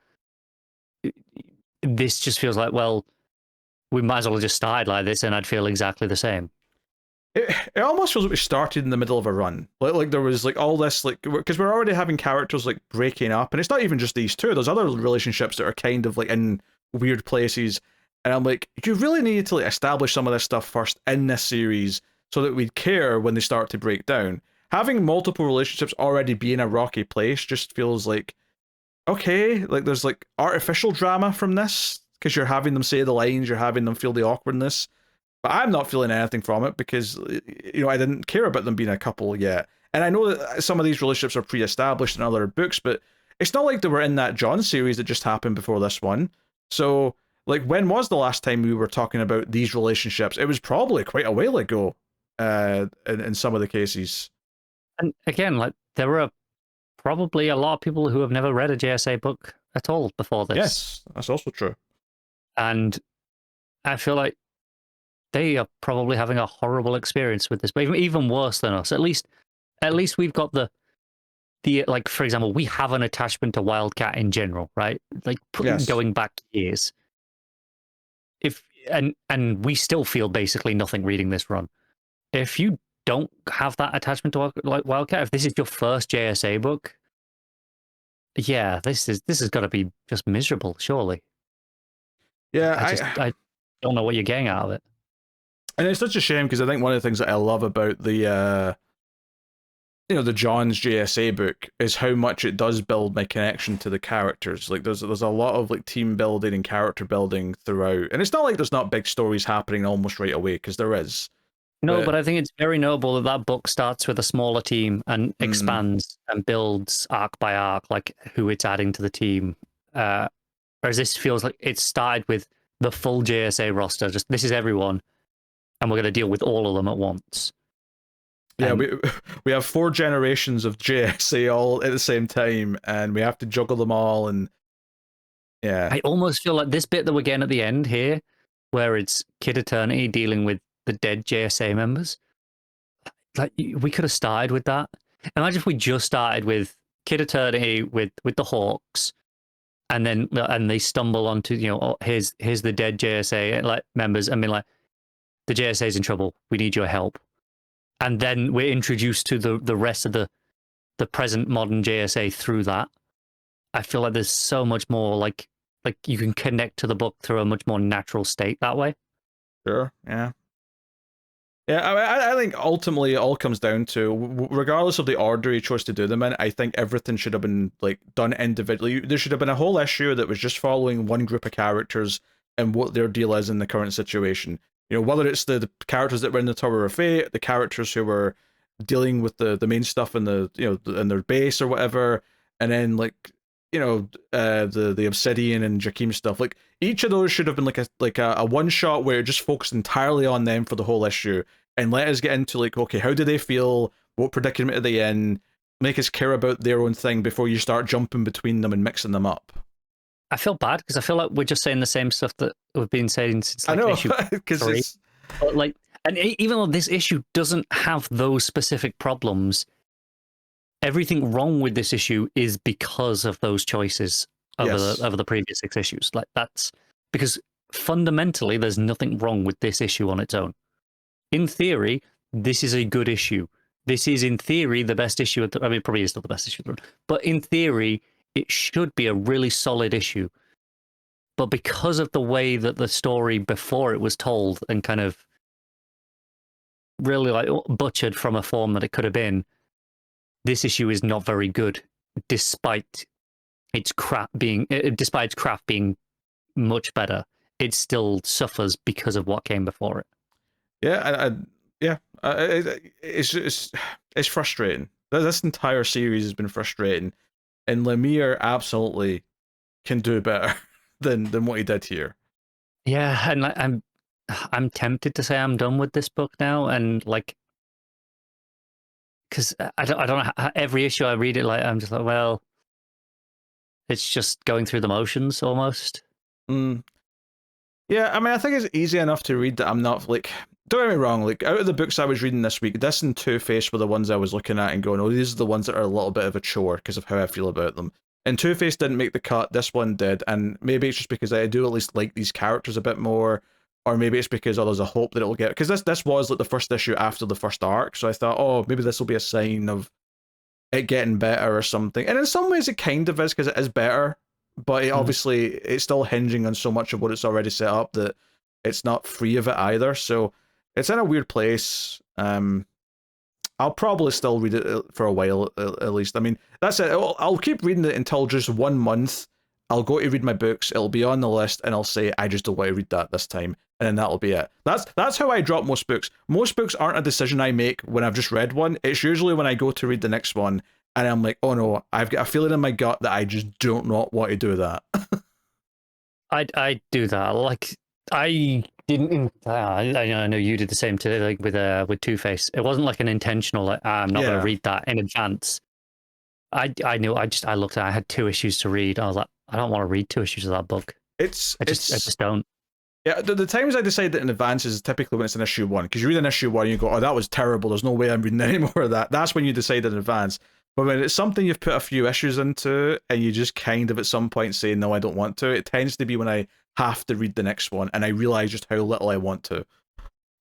This just feels like, well, we might as well have just started like this and I'd feel exactly the same. It almost feels like we started in the middle of a run. Like there was like all this, like, because we're already having characters like breaking up, and it's not even just these two. There's other relationships that are kind of like in weird places, and I'm like, you really need to like establish some of this stuff first in this series so that we'd care when they start to break down. Having multiple relationships already be in a rocky place just feels like, okay, like there's like artificial drama from this because you're having them say the lines, you're having them feel the awkwardness. But I'm not feeling anything from it because, I didn't care about them being a couple yet. And I know that some of these relationships are pre-established in other books, but it's not like they were in that John series that just happened before this one. So, like, when was the last time we were talking about these relationships? It was probably quite a while ago, in some of the cases. And again, like, there are probably a lot of people who have never read a JSA book at all before this. Yes, that's also true. And I feel like they are probably having a horrible experience with this, but even worse than us. At least we've got the like, for example, we have an attachment to Wildcat in general, right? Like Yes. going back years. And we still feel basically nothing reading this run. If you don't have that attachment to like Wildcat, if this is your first JSA book, yeah, this has got to be just miserable, surely. Yeah, I don't know what you're getting out of it. And it's such a shame because I think one of the things that I love about the the John's JSA book is how much it does build my connection to the characters. Like there's a lot of like team building and character building throughout, and it's not like there's not big stories happening almost right away, because there is. No, but I think it's very notable that that book starts with a smaller team and expands and builds arc by arc, like who it's adding to the team. Whereas this feels like it started with the full JSA roster. Just this is everyone, and we're going to deal with all of them at once. Yeah, we have 4 generations of JSA all at the same time, and we have to juggle them all. And yeah, I almost feel like this bit that we're getting at the end here, where it's Kid Eternity dealing with the dead JSA members, like we could have started with that. Imagine if we just started with Kid Eternity with the Hawks, and then they stumble onto here's the dead JSA like members. I mean, like, the JSA's in trouble. We need your help. And then we're introduced to the rest of the present modern JSA through that. I feel like there's so much more like you can connect to the book through a much more natural state that way. Sure, yeah. Yeah, I think ultimately it all comes down to, regardless of the order he chose to do them in, I think everything should have been like done individually. There should have been a whole issue that was just following one group of characters and what their deal is in the current situation. Whether it's the characters that were in the Tower of Fate, the characters who were dealing with the main stuff in the in their base or whatever, and then like the Obsidian and Jakeem stuff. Like each of those should have been like a one shot where it just focused entirely on them for the whole issue, and let us get into like, okay, how do they feel? What predicament are they in? Make us care about their own thing before you start jumping between them and mixing them up. I feel bad because I feel like we're just saying the same stuff that we've been saying since like issue 3. But like, and even though this issue doesn't have those specific problems, everything wrong with this issue is because of those choices over the previous 6 issues. Like that's because fundamentally there's nothing wrong with this issue on its own. In theory, this is a good issue. This is in theory the best issue. I mean, it probably is not the best issue, but in theory, it should be a really solid issue. But because of the way that the story before it was told and kind of really like butchered from a form that it could have been, this issue is not very good, despite its craft being much better. It still suffers because of what came before it. Yeah, it's frustrating. This entire series has been frustrating, and Lemire absolutely can do better than what he did here. Yeah, and I'm tempted to say I'm done with this book now, and like, because I don't know, every issue I read it, like I'm just like, well, it's just going through the motions almost. Yeah, I mean, I think it's easy enough to read that I'm not like. Don't get me wrong. Like, out of the books I was reading this week, this and Two-Face were the ones I was looking at and going, "Oh, these are the ones that are a little bit of a chore because of how I feel about them." And Two-Face didn't make the cut. This one did, and maybe it's just because I do at least like these characters a bit more, or maybe it's because there's a hope that it'll get. Because this was like the first issue after the first arc, so I thought, oh, maybe this will be a sign of it getting better or something. And in some ways, it kind of is because it is better, but obviously it's still hinging on so much of what it's already set up that it's not free of it either. So it's in a weird place. I'll probably still read it for a while at least. I mean, that's it. I'll keep reading it until just 1 month. I'll go to read my books. It'll be on the list, and I'll say I just don't want to read that this time, and then that'll be it. That's how I drop most books. Most books aren't a decision I make when I've just read one. It's usually when I go to read the next one, and I'm like, oh no, I've got a feeling in my gut that I just don't not want to do that. I do that. Like I didn't. I know you did the same too. Like with Two-Face, it wasn't like an intentional. Like I'm not going to read that in advance. I knew. I looked at. I had 2 issues to read. I was like, I don't want to read 2 issues of that book. I just don't. Yeah, the times I decide that in advance is typically when it's an issue 1, because you read an issue 1 and you go, oh, that was terrible. There's no way I'm reading any more of that. That's when you decide in advance. But when it's something you've put a few issues into and you just kind of at some point say, no, I don't want to, it tends to be when I have to read the next one and I realize just how little I want to.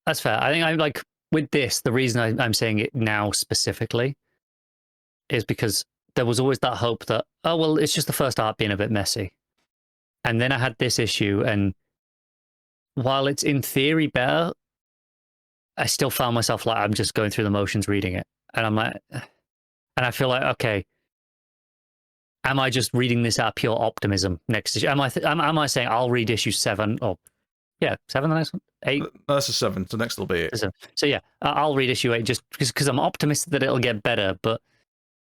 That's fair. I think I'm like, with this, the reason I'm saying it now specifically is because there was always that hope that, oh, well, it's just the first art being a bit messy. And then I had this issue, and while it's in theory better, I still found myself like, I'm just going through the motions reading it. And I'm like, and I feel like, okay, am I just reading this out of pure optimism next issue? Am I saying I'll read issue 7 or 7 the next one? 8? No, that's a 7, so next will be 8. So yeah, I'll read issue 8 just because I'm optimistic that it'll get better, but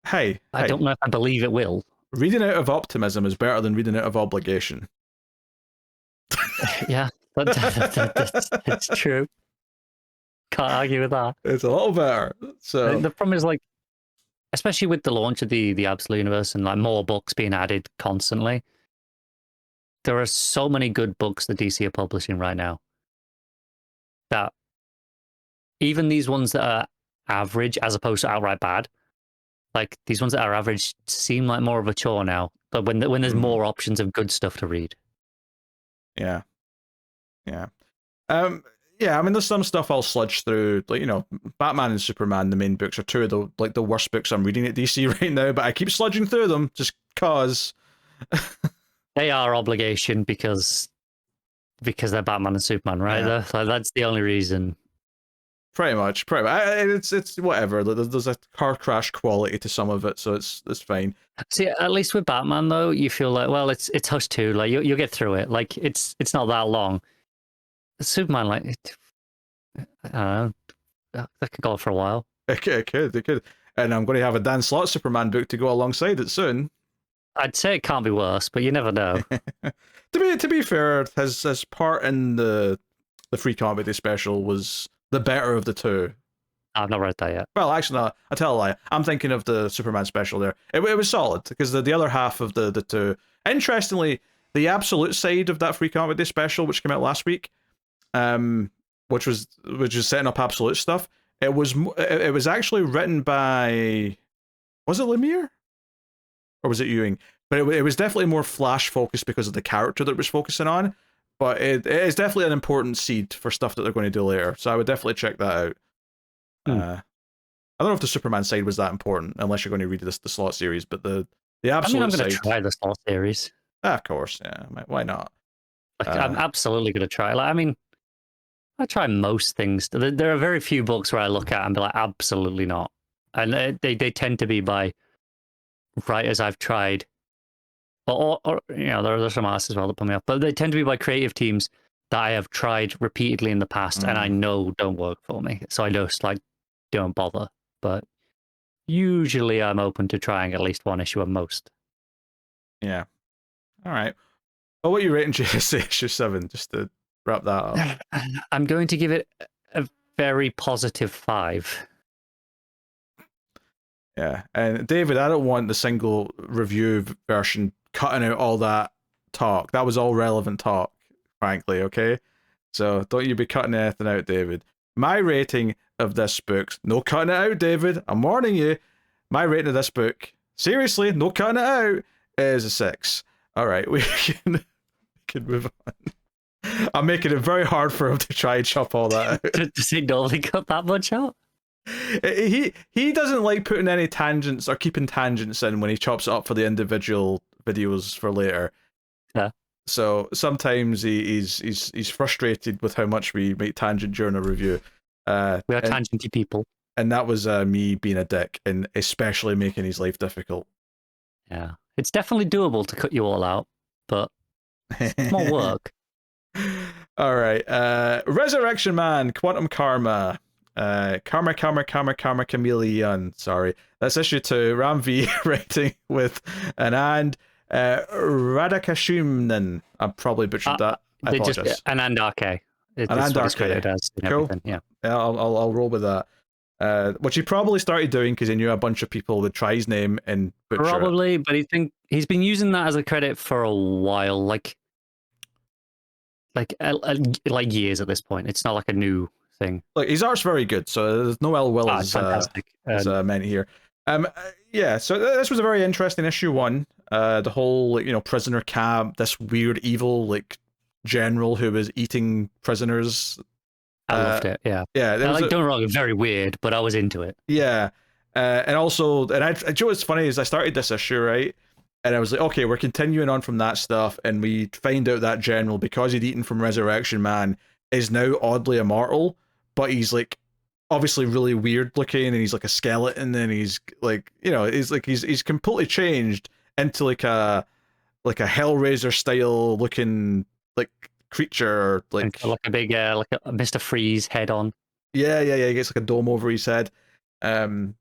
I don't know if I believe it will. Reading out of optimism is better than reading out of obligation. Yeah, that's true. Can't argue with that. It's a little better. So the problem is, like, especially with the launch of the Absolute Universe and like more books being added constantly, there are so many good books that DC are publishing right now that even these ones that are average as opposed to outright bad, like these ones that are average seem like more of a chore now. But when there's more options of good stuff to read. Yeah. Yeah, I mean, there's some stuff I'll sludge through, like, you know, Batman and Superman, the main books, are 2 of the worst books I'm reading at DC right now, but I keep sludging through them just cause. They are obligation because they're Batman and Superman, right? Yeah. Like, that's the only reason. Pretty much. It's whatever. There's a car crash quality to some of it, so it's fine. See, at least with Batman though, you feel like, well, it's Hush 2, like you'll get through it. Like it's not that long. Superman, like, I don't know, that could go for a while. It could. And I'm going to have a Dan Slott Superman book to go alongside it soon. I'd say it can't be worse, but you never know. To be fair, his part in the Free Comic Day special was the better of the 2. I've not read that yet. Well, actually, no, I tell a lie. I'm thinking of the Superman special there. It was solid, because the other half of the 2... Interestingly, the Absolute side of that Free Comic Day special, which came out last week, which was setting up Absolute stuff, it was actually written by... Was it Lemire? Or was it Ewing? But it was definitely more Flash focused because of the character that it was focusing on. But it is definitely an important seed for stuff that they're going to do later. So I would definitely check that out. I don't know if the Superman side was that important, unless you're going to read the Slott series. But the Absolute I'm going side... to try the Slott series. Of course, yeah. Why not? Like, I'm absolutely going to try. Like, I mean, I try most things. There are very few books where I look at and be like, absolutely not. And they tend to be by writers I've tried. Or you know, there are some artists as well that put me off. But they tend to be by creative teams that I have tried repeatedly in the past and I know don't work for me. So I just, like, don't bother. But usually I'm open to trying at least one issue at most. Yeah. All right. Well, what are you rating JSA issue 7, just to wrap that up? I'm going to give it a very positive 5. Yeah. And David, I don't want the single review version cutting out all that talk. That was all relevant talk frankly, okay? So don't you be cutting anything out, David. My rating of this book, no cutting it out, David, I'm warning you. My rating of this book, seriously, no cutting it out, is a 6. All right, we can move on. I'm making it very hard for him to try and chop all that out. Does he normally cut that much out? He doesn't like putting any tangents or keeping tangents in when he chops it up for the individual videos for later. Yeah. So sometimes he's frustrated with how much we make tangent during a review. We are tangenty people. And that was me being a dick and especially making his life difficult. Yeah. It's definitely doable to cut you all out, but it's more work. All right. Resurrection Man, Quantum Karma. Karma Chameleon. Sorry. That's issue 2. Ram V writing with Anand. Radhakrishnan. I probably butchered that. I apologize. Anand RK. Anand RK. It as cool. Yeah. I'll roll with that. Which he probably started doing because he knew a bunch of people would try his name and butcher probably, it. But he's been using that as a credit for a while, like years at this point. It's not like a new thing. Look, his art's very good, so there's no ill will as meant here. Yeah, so this was a very interesting issue 1. The whole prisoner camp, this weird evil general who was eating prisoners. I loved it. Yeah. Yeah. Don't get me wrong, very weird, but I was into it. Yeah. And also, you know what's funny is I started this issue, right? And I was like, okay, we're continuing on from that stuff, and we find out that general, because he'd eaten from Resurrection Man, is now oddly immortal, but he's obviously really weird looking, and he's like a skeleton, and he's he's completely changed into like a Hellraiser style looking creature, like a big like a Mr. Freeze head on. Yeah. He gets like a dome over his head. And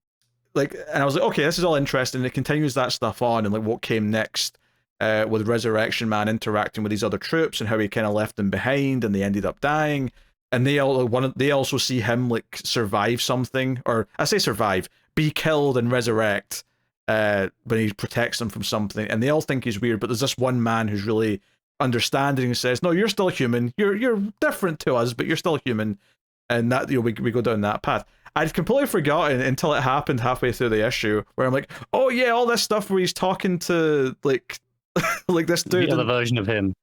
I was like, okay, this is all interesting. It continues that stuff on, and what came next with Resurrection Man interacting with these other troops and how he kind of left them behind, and they ended up dying. And they also see him survive something, or I say survive, be killed and resurrect when he protects them from something. And they all think he's weird, but there's this one man who's really understanding and says, no, you're still human. You're different to us, but you're still human. And that we go down that path. I'd completely forgotten until it happened halfway through the issue, where I'm like, oh yeah, all this stuff where he's talking to this dude, the other version of him,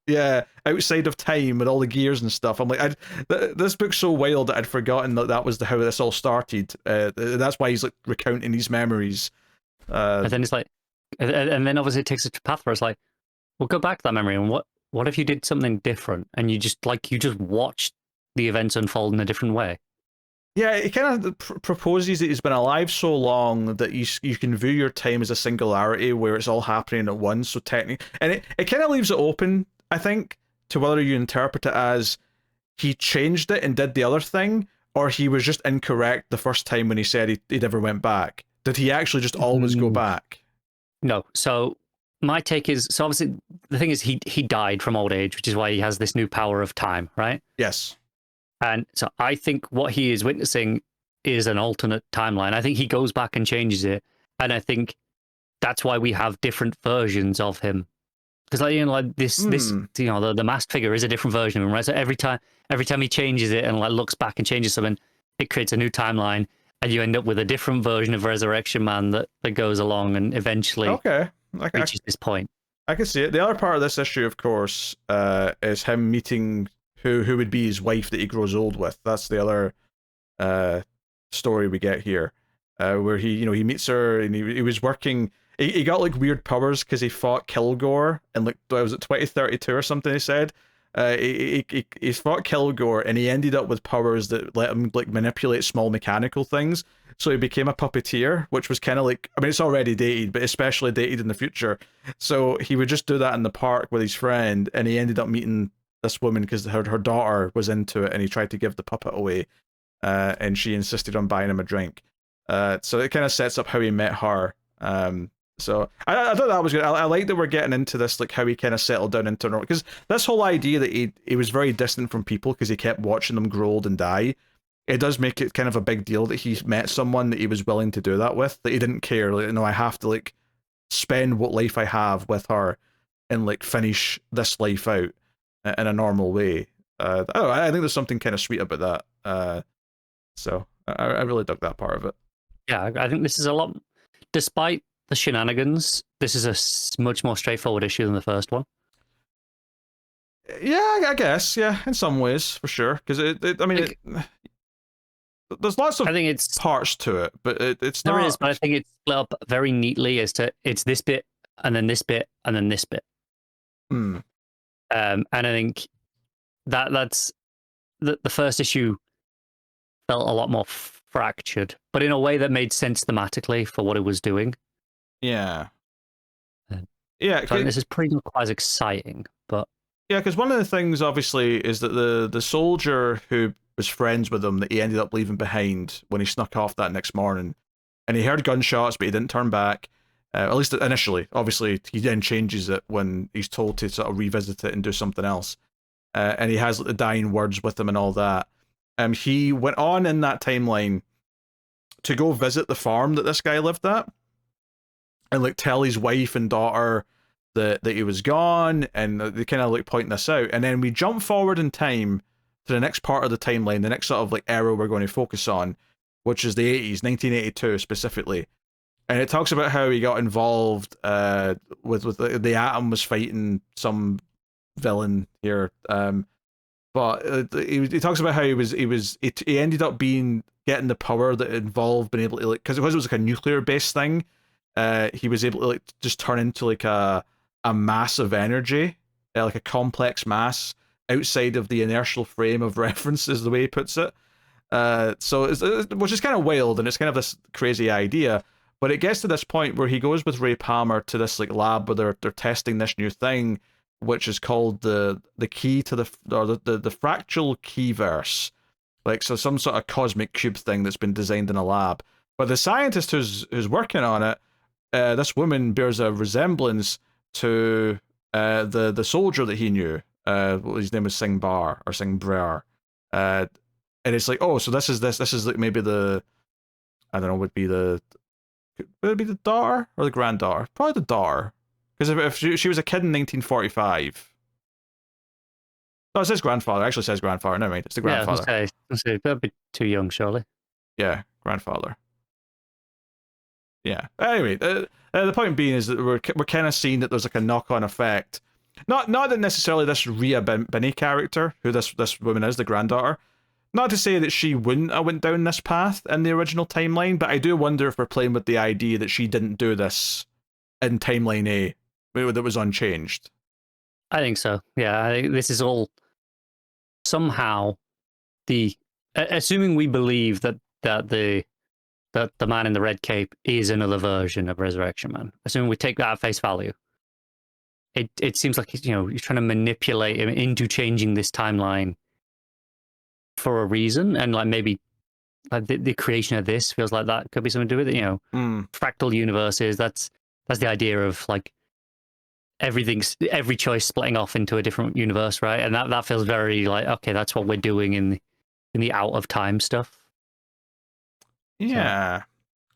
outside of time with all the gears and stuff. I'm like, this book's so wild that I'd forgotten that was how this all started. That's why he's recounting these memories. And then it's and then obviously it takes a path where it's like, well, go back to that memory, and what if you did something different, and you just watched the events unfold in a different way. Yeah, it kind of proposes that he's been alive so long that you can view your time as a singularity where it's all happening at once. So technically, and it kind of leaves it open, I think, to whether you interpret it as he changed it and did the other thing, or he was just incorrect the first time when he said he never went back. Did he actually just always go back? No. So my take is, so obviously the thing is he died from old age, which is why he has this new power of time, right? Yes. And so I think what he is witnessing is an alternate timeline. I think he goes back and changes it. And I think that's why we have different versions of him. Because this the masked figure is a different version of him, right? So every time he changes it and looks back and changes something, it creates a new timeline, and you end up with a different version of Resurrection Man that goes along and eventually reaches this point. I can see it. The other part of this issue, of course, is him meeting who would be his wife that he grows old with. That's the other story we get here, where he meets her, and he was working. He got weird powers because he fought Kilgore in was it 2032 or something? He said he fought Kilgore, and he ended up with powers that let him manipulate small mechanical things. So he became a puppeteer, which was kind of it's already dated, but especially dated in the future. So he would just do that in the park with his friend, and he ended up meeting this woman because her daughter was into it, and he tried to give the puppet away, and she insisted on buying him a drink. So it kind of sets up how he met her. So I thought that was good. I like that we're getting into this, how he kind of settled down into normal, because this whole idea that he was very distant from people because he kept watching them grow old and die, it does make it kind of a big deal that he met someone that he was willing to do that with, that he didn't care. No, I have to spend what life I have with her and finish this life out. in a normal way. I think there's something kind of sweet about that. So I really dug that part of it. Yeah, I think this is a lot. Despite the shenanigans, this is a much more straightforward issue than the first one. Yeah, I guess. Yeah, in some ways, for sure. Because I mean, there's lots of I think it's parts to it, but it's there not. is, but I think it's split up very neatly as to it's this bit and then this bit and then this bit. Hmm. And I think that's the first issue felt a lot more fractured, but in a way that made sense thematically for what it was doing. Yeah. Uh, Yeah. So I think this is pretty not quite as exciting, but yeah, because one of the things obviously is that the soldier who was friends with him that he ended up leaving behind when he snuck off that next morning, and he heard gunshots but he didn't turn back. At least initially. Obviously, he then changes it when he's told to sort of revisit it and do something else. And he has like, the dying words with him and all that. He went on in that timeline to go visit the farm that this guy lived at, and like tell his wife and daughter that he was gone, and they kind of like point this out. And then we jump forward in time to the next part of the timeline, the next sort of like era we're going to focus on, which is the 80s, 1982 specifically. And it talks about how he got involved with the Atom was fighting some villain here. But he talks about how he ended up getting the power that involved being able to like because it was like a nuclear based thing. He was able to like just turn into like a mass of energy, like a complex mass outside of the inertial frame of reference, is the way he puts it. Which is kind of wild, and it's kind of this crazy idea. But it gets to this point where he goes with Ray Palmer to this like lab where they're testing this new thing, which is called the key to the fractal keyverse, like so some sort of cosmic cube thing that's been designed in a lab. But the scientist who's working on it, this woman bears a resemblance to the soldier that he knew. His name was Singh Bar or Singh Brar, and it's like, oh, so this is like maybe the, I don't know, would it be the daughter or the granddaughter? Probably the daughter, because if she was a kid in 1945. No, it says grandfather. It actually says grandfather. Never mind, it's the grandfather. Yeah, I was say that'd be too young, surely. Yeah, grandfather. Yeah. Anyway, the point being is that we're kind of seeing that there's like a knock-on effect. Not that necessarily this Rhea Binney character, who this woman is, the granddaughter. Not to say that she wouldn't have went down this path in the original timeline, but I do wonder if we're playing with the idea that she didn't do this in timeline A, that was unchanged. I think so. Yeah, I think this is all somehow assuming we believe that the man in the red cape is another version of Resurrection Man. Assuming we take that at face value, it seems like you're trying to manipulate him into changing this timeline for a reason, and like maybe like the creation of this feels like that could be something to do with it. Fractal universes. That's the idea of like every choice splitting off into a different universe, right? And that feels very like, okay, that's what we're doing in the out of time stuff. Yeah. So.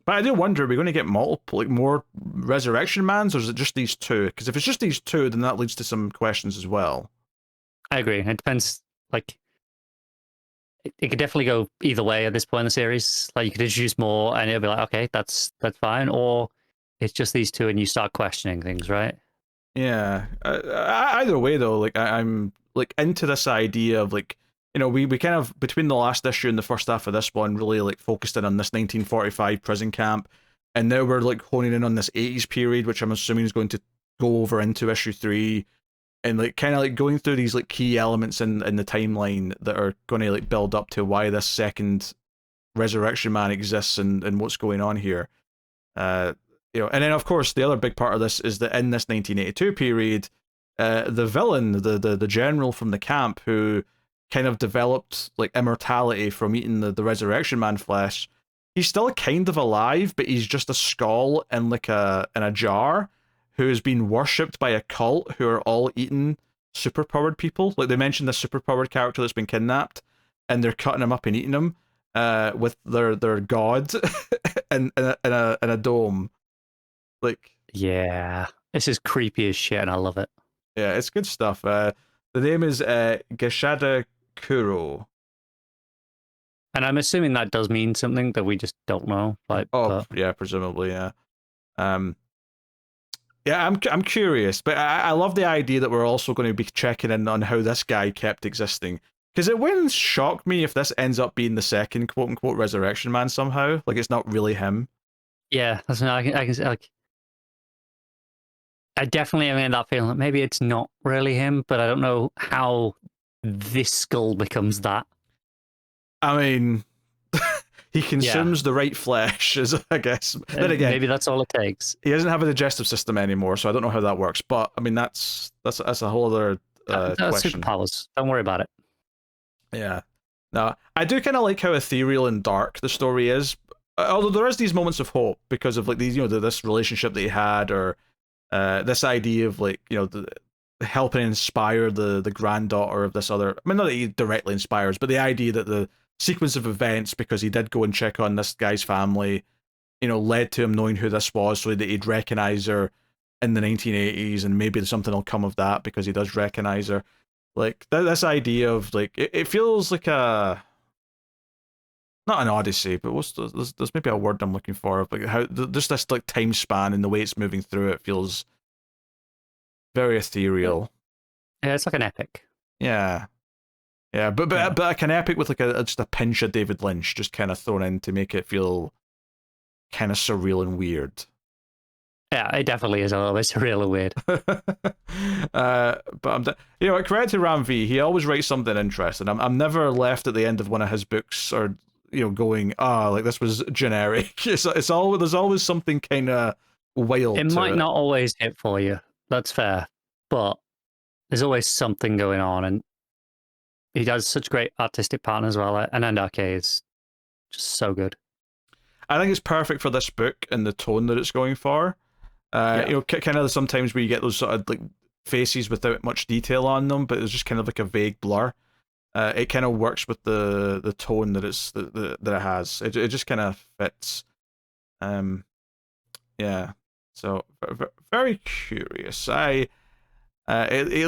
But I do wonder, are we going to get multiple, like more Resurrection Mans, or is it just these two? Because if it's just these two, then that leads to some questions as well. I agree. It depends. Like, it could definitely go either way at this point in the series. Like, you could introduce more, and it'll be like, okay, that's fine, or it's just these two, and you start questioning things, right? Yeah. Either way, though, like I'm like into this idea of like, we kind of between the last issue and the first half of this one really like focused in on this 1945 prison camp, and now we're like honing in on this 80s period, which I'm assuming is going to go over into issue 3, and like kind of like going through these like key elements in the timeline that are going to like build up to why this second Resurrection Man exists and what's going on here. And then of course the other big part of this is that in this 1982 period, the villain, the general from the camp who kind of developed like immortality from eating the Resurrection Man flesh, he's still kind of alive, but he's just a skull in like in a jar who has been worshipped by a cult who are all eating superpowered people. Like they mentioned the superpowered character that's been kidnapped, and they're cutting him up and eating him with their god in a dome. Like, yeah, this is creepy as shit, and I love it. Yeah, it's good stuff. The name is Gashada Kuro. And I'm assuming that does mean something that we just don't know. Like, yeah, presumably, yeah. Yeah, I'm curious, but I love the idea that we're also going to be checking in on how this guy kept existing. Because it wouldn't shock me if this ends up being the second quote unquote Resurrection Man somehow. Like it's not really him. Yeah, that's I can like. I definitely am in that feeling that maybe it's not really him, but I don't know how this skull becomes that. I mean, he consumes the right flesh, I guess. Then again, maybe that's all it takes. He doesn't have a digestive system anymore, so I don't know how that works. But I mean, that's a whole other question. Superpowers. Don't worry about it. Yeah. No, I do kind of like how ethereal and dark the story is. Although there is these moments of hope because of like these, this relationship that he had, or this idea of like helping inspire the granddaughter of this other. I mean, not that he directly inspires, but the idea that the sequence of events, because he did go and check on this guy's family, led to him knowing who this was, so that he'd recognize her in the 1980s, and maybe something will come of that because he does recognize her. Like this idea of like it feels like a. Not an odyssey, but there's maybe a word I'm looking for. Like how just this like time span and the way it's moving through it feels very ethereal. Yeah, it's like an epic. Yeah, but like an epic with like just a pinch of David Lynch just kind of thrown in to make it feel kind of surreal and weird. Yeah, it definitely is a little bit surreal and weird. But credit to Ram V. He always writes something interesting. I'm never left at the end of one of his books or going, like this was generic. It's always there's always something kind of wild. It might not always hit for you. That's fair, but there's always something going on, and he does such great artistic partner as well. Anand is just so good. I think it's perfect for this book and the tone that it's going for. Kind of sometimes where you get those sort of like faces without much detail on them, but it's just kind of like a vague blur. It kind of works with the tone that it has. It just kind of fits. Yeah. So very curious. It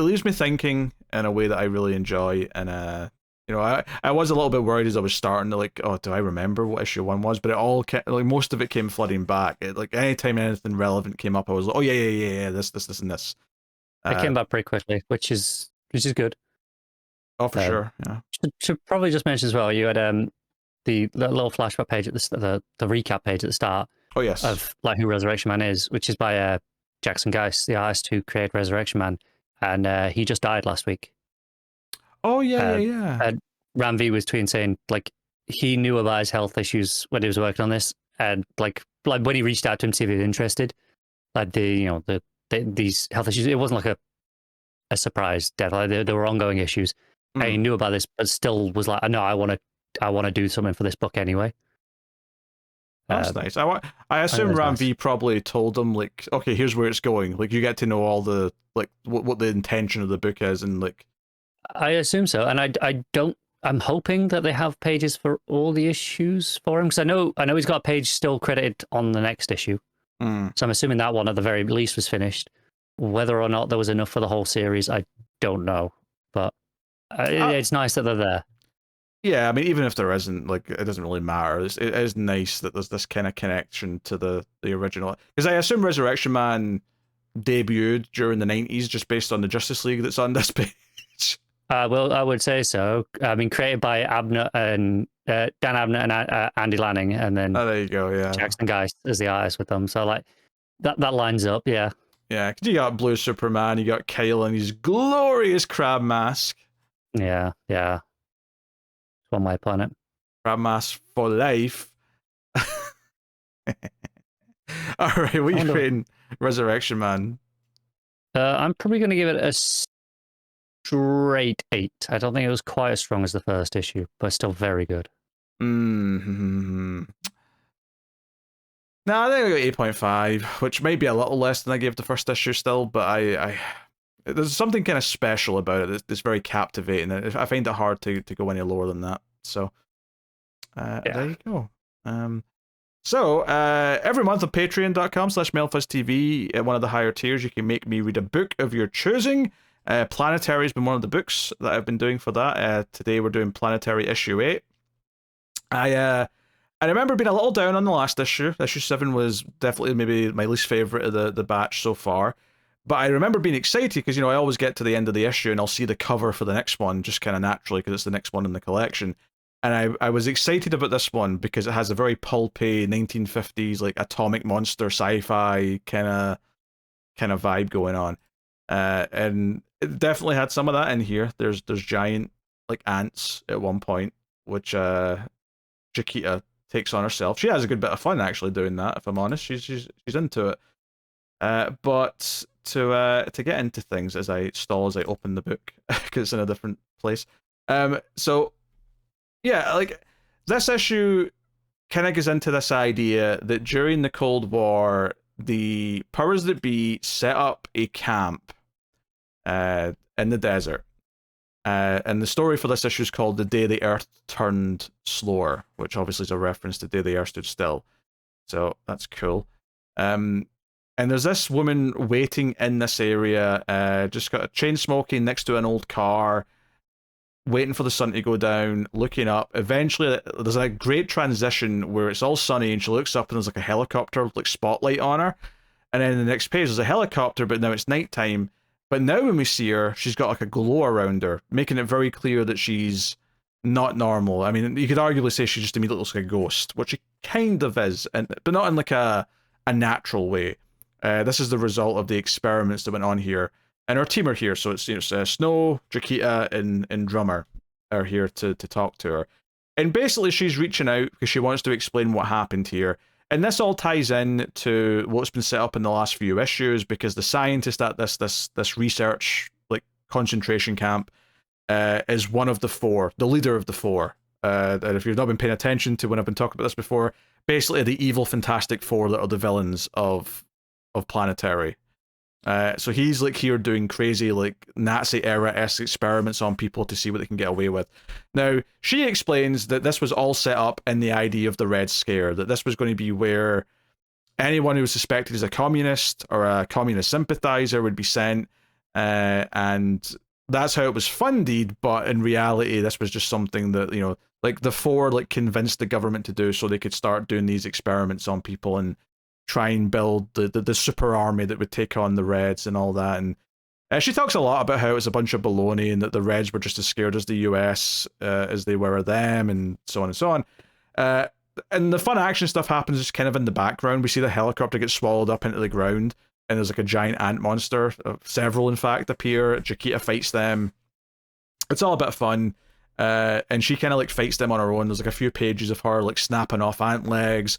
leaves me thinking in a way that I really enjoy, and I was a little bit worried as I was starting to like, do I remember what issue 1 was? But it all most of it came flooding back. Like anytime anything relevant came up, I was like, oh yeah, this and this. It came back pretty quickly, which is good. Oh, for sure. Yeah. Should probably just mention as well. You had the little flashback page at the recap page at the start. Oh yes. Of like who Resurrection Man is, which is by Jackson Geist, the artist who created Resurrection Man, and he just died last week. Oh yeah. And Ram V was tweeting saying like he knew about his health issues when he was working on this, and like when he reached out to him to see if he was interested, like these health issues, it wasn't like a surprise death. Like there were ongoing issues. And he knew about this, but still was like, no, I want to do something for this book anyway. That's nice. I assume Ram V probably told them like, okay, here's where it's going. Like you get to know all the like what the intention of the book is, and like. I assume so, and I'm hoping that they have pages for all the issues for him, because I know he's got a page still credited on the next issue. So I'm assuming that one at the very least was finished. Whether or not there was enough for the whole series, I don't know, but it's nice that they're there. Yeah, I mean, even if there isn't, like, it doesn't really matter. It is nice that there's this kind of connection to the original. Because I assume Resurrection Man debuted during the 90s just based on the Justice League that's on this page. Well, I would say so. I mean, created by Abnett and Dan Abnett and Andy Lanning, and then there you go. Yeah, Jackson Geist as the artist with them. So like that lines up. Yeah. Yeah, because you got Blue Superman, you got Kyle and his glorious crab mask. Yeah. It's on my planet. Crab mask for life. All right, what are you rating Resurrection Man? I'm probably going to give it a straight 8. I don't think it was quite as strong as the first issue, but still very good. No, I think I got 8.5, which may be a little less than I gave the first issue still, but I there's something kind of special about it that's very captivating. I find it hard to go any lower than that. So there you go. So every month on patreon.com/MailFuzzTV, at one of the higher tiers, you can make me read a book of your choosing. Planetary has been one of the books that I've been doing for that. Today we're doing Planetary issue 8. I remember being a little down on the last issue. Issue 7 was definitely maybe my least favourite of the batch so far. But I remember being excited because, I always get to the end of the issue and I'll see the cover for the next one just kind of naturally because it's the next one in the collection. And I was excited about this one because it has a very pulpy 1950s, like atomic monster sci-fi kind of vibe going on. And it definitely had some of that in here. There's giant like ants at one point, which Chiquita takes on herself. She has a good bit of fun actually doing that, if I'm honest. She's into it. But to get into things as I open the book because it's in a different place. So yeah, like this issue kind of goes into this idea that during the Cold War, the powers that be set up a camp in the desert. And the story for this issue is called The Day the Earth Turned Slower, which obviously is a reference to The Day the Earth Stood Still. So that's cool. And there's this woman waiting in this area, just got a chain smoking next to an old car, waiting for the sun to go down, looking up. Eventually, there's a great transition where it's all sunny and she looks up and there's like a helicopter, like spotlight on her. And then in the next page, there's a helicopter, but now it's nighttime. But now when we see her, she's got like a glow around her, making it very clear that she's not normal. I mean, you could arguably say she just immediately looks like a ghost, which she kind of is, but not in like a natural way. This is the result of the experiments that went on here. And our team are here, so it's Snow, Chiquita, and Drummer are here to talk to her. And basically she's reaching out because she wants to explain what happened here. And this all ties in to what's been set up in the last few issues, because the scientist at this research like concentration camp is one of the four, the leader of the four. And if you've not been paying attention to when I've been talking about this before, basically the evil Fantastic Four that are the villains of Planetary. So he's like here doing crazy like Nazi era-esque experiments on people to see what they can get away with. Now, she explains that this was all set up in the idea of the Red Scare, that this was going to be where anyone who was suspected as a communist or a communist sympathizer would be sent, and that's how it was funded, but in reality, this was just something that, like the four like convinced the government to do so they could start doing these experiments on people and try and build the super army that would take on the Reds and all that. And she talks a lot about how it was a bunch of baloney and that the Reds were just as scared as the US as they were of them, and so on and so on. And the fun action stuff happens just kind of in the background. We see the helicopter get swallowed up into the ground, and there's like a giant ant monster, several in fact, appear. Chiquita fights them. It's all a bit of fun. And she kind of like fights them on her own. There's like a few pages of her like snapping off ant legs,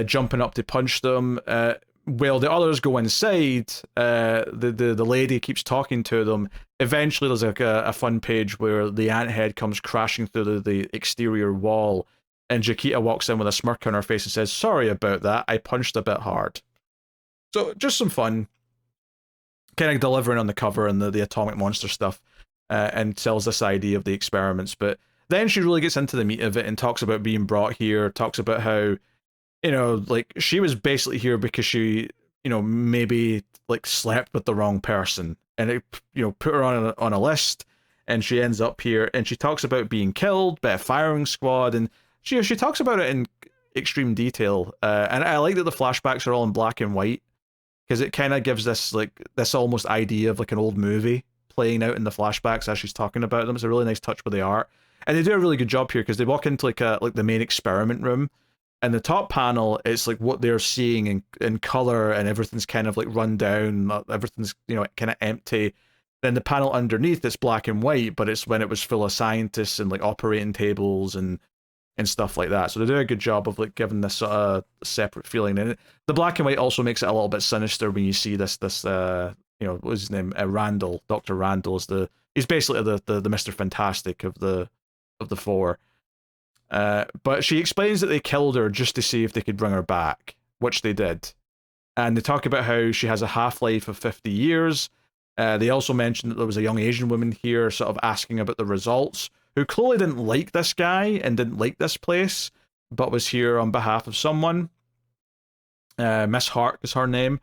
jumping up to punch them. While the others go inside, the lady keeps talking to them. Eventually, there's like a fun page where the ant head comes crashing through the exterior wall, and Chiquita walks in with a smirk on her face and says, "Sorry about that, I punched a bit hard." So just some fun, kind of delivering on the cover and the atomic monster stuff, and sells this idea of the experiments. But then she really gets into the meat of it and talks about being brought here, talks about how, like she was basically here because she, maybe like slept with the wrong person, and it, put her on a list, and she ends up here, and she talks about being killed by a firing squad, and she talks about it in extreme detail. And I like that the flashbacks are all in black and white, because it kind of gives this almost idea of like an old movie playing out in the flashbacks as she's talking about them. It's a really nice touch with the art, and they do a really good job here because they walk into like the main experiment room. And the top panel, it's like what they're seeing in color, and everything's kind of like run down, everything's, kind of empty. Then the panel underneath, it's black and white, but it's when it was full of scientists and like operating tables and stuff like that. So they do a good job of like giving this sort of separate feeling. And the black and white also makes it a little bit sinister when you see this what was his name? Randall, Dr. Randall he's basically the Mr. Fantastic of the four. But she explains that they killed her just to see if they could bring her back, which they did. And they talk about how she has a half-life of 50 years. They also mentioned that there was a young Asian woman here sort of asking about the results, who clearly didn't like this guy and didn't like this place, but was here on behalf of someone. Miss Hart is her name.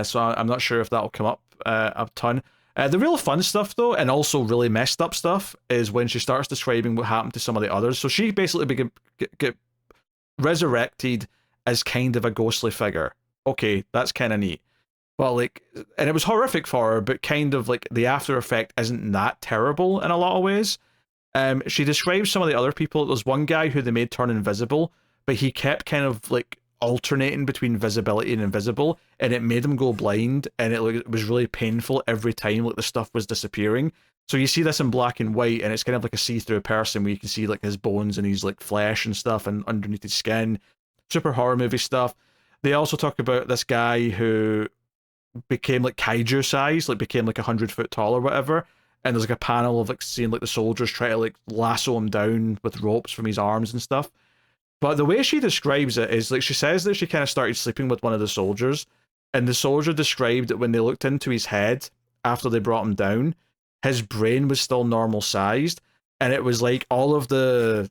So I'm not sure if that'll come up a ton. The real fun stuff, though, and also really messed up stuff, is when she starts describing what happened to some of the others. So she basically get resurrected as kind of a ghostly figure. Okay, that's kind of neat. But like, and it was horrific for her, but kind of like the after effect isn't that terrible in a lot of ways. She describes some of the other people. There's one guy who they made turn invisible, but he kept kind of like alternating between visibility and invisible, and it made him go blind, and it was really painful every time like the stuff was disappearing. So you see this in black and white, and it's kind of like a see-through person where you can see like his bones and his like flesh and stuff and underneath his skin. Super horror movie stuff. They also talk about this guy who became like kaiju size, like became like 100 foot tall or whatever. And there's like a panel of like seeing like the soldiers try to like lasso him down with ropes from his arms and stuff. But the way she describes it is like she says that she kind of started sleeping with one of the soldiers, and the soldier described that when they looked into his head after they brought him down, his brain was still normal sized, and it was like all of the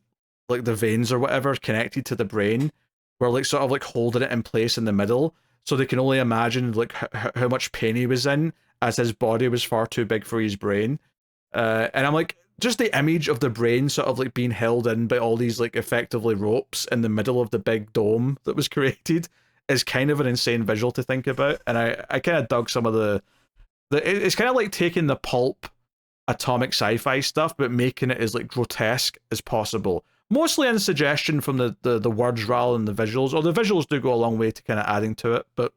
like the veins or whatever connected to the brain were like sort of like holding it in place in the middle, so they can only imagine like how much pain he was in as his body was far too big for his brain. And I'm like, just the image of the brain sort of like being held in by all these like effectively ropes in the middle of the big dome that was created is kind of an insane visual to think about. And I kind of dug some of it's kind of like taking the pulp atomic sci-fi stuff but making it as like grotesque as possible, mostly in suggestion from the words rather than the visuals, or the visuals do go a long way to kind of adding to it. But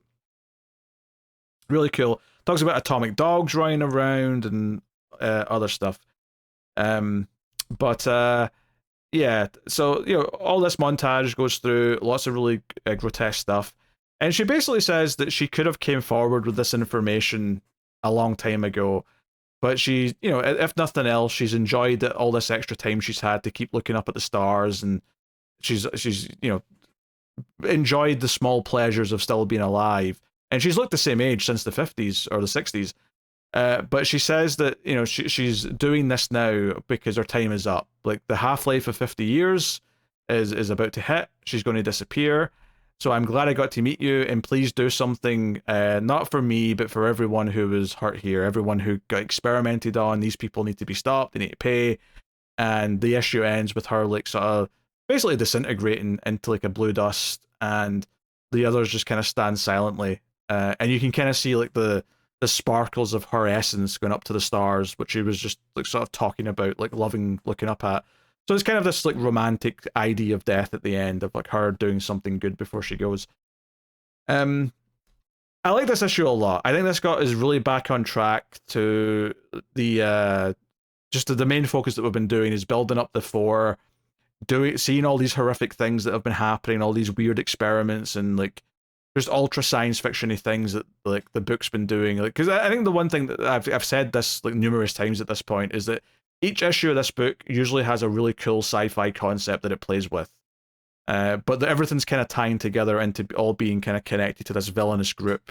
really cool. Talks about atomic dogs running around and other stuff. Yeah, so all this montage goes through lots of really grotesque stuff, and she basically says that she could have came forward with this information a long time ago, but she, if nothing else, she's enjoyed all this extra time she's had to keep looking up at the stars, and she's enjoyed the small pleasures of still being alive, and she's looked the same age since the 50s or the 60s. But she says that she's doing this now because her time is up. Like the half-life of 50 years is about to hit. She's going to disappear. So I'm glad I got to meet you, and please do something, not for me, but for everyone who was hurt here, everyone who got experimented on. These people need to be stopped. They need to pay. And the issue ends with her like sort of basically disintegrating into like a blue dust, and the others just kind of stand silently. And you can kind of see like the sparkles of her essence going up to the stars, which she was just like sort of talking about, like loving looking up at. So it's kind of this like romantic idea of death at the end, of like her doing something good before she goes. I like this issue a lot. I think this is really back on track to the just the main focus that we've been doing is building up the four, seeing all these horrific things that have been happening, all these weird experiments, and like just ultra science fiction-y things that like the book's been doing. Like, because I think the one thing that I've said this like numerous times at this point is that each issue of this book usually has a really cool sci-fi concept that it plays with, but everything's kind of tying together into all being kind of connected to this villainous group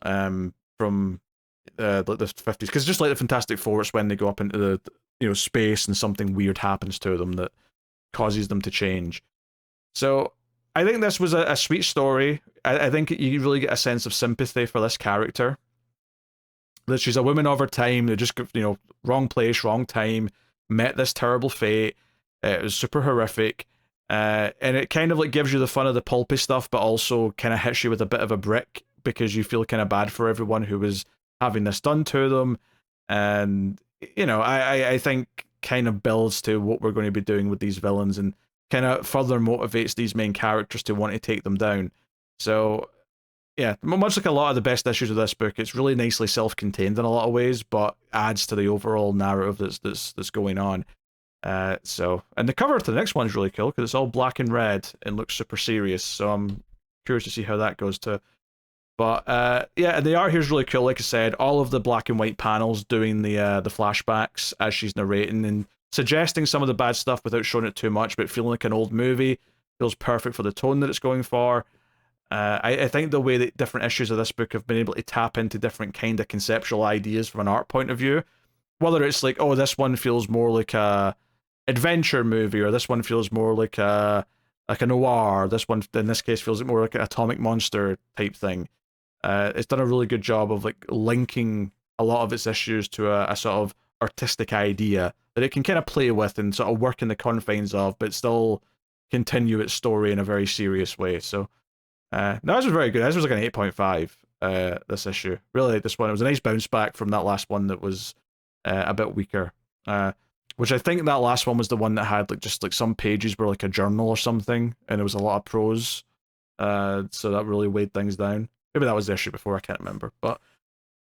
from like the 50s. Because just like the Fantastic Four, it's when they go up into the space and something weird happens to them that causes them to change. So I think this was a sweet story. I think you really get a sense of sympathy for this character. That she's a woman of her time, that just, wrong place, wrong time, met this terrible fate. It was super horrific. And it kind of like gives you the fun of the pulpy stuff, but also kind of hits you with a bit of a brick because you feel kind of bad for everyone who was having this done to them. And, I think kind of builds to what we're going to be doing with these villains, and kind of further motivates these main characters to want to take them down. So, yeah, much like a lot of the best issues of this book, it's really nicely self-contained in a lot of ways, but adds to the overall narrative that's going on. And the cover to the next one is really cool because it's all black and red and looks super serious. So I'm curious to see how that goes too. But yeah, the art here is really cool. Like I said, all of the black and white panels doing the flashbacks as she's narrating and suggesting some of the bad stuff without showing it too much, but feeling like an old movie. Feels perfect for the tone that it's going for. I think the way that different issues of this book have been able to tap into different kind of conceptual ideas from an art point of view, whether it's like, oh, this one feels more like a adventure movie, or this one feels more like a noir, this one in this case feels more like an atomic monster type thing. It's done a really good job of like linking a lot of its issues to a sort of artistic idea that it can kind of play with and sort of work in the confines of, but still continue its story in a very serious way. So, no, this was very good. This was like an 8.5. This issue, really, this one, it was a nice bounce back from that last one that was a bit weaker. Which I think that last one was the one that had like just like some pages were like a journal or something, and it was a lot of prose. So that really weighed things down. Maybe that was the issue before, I can't remember. But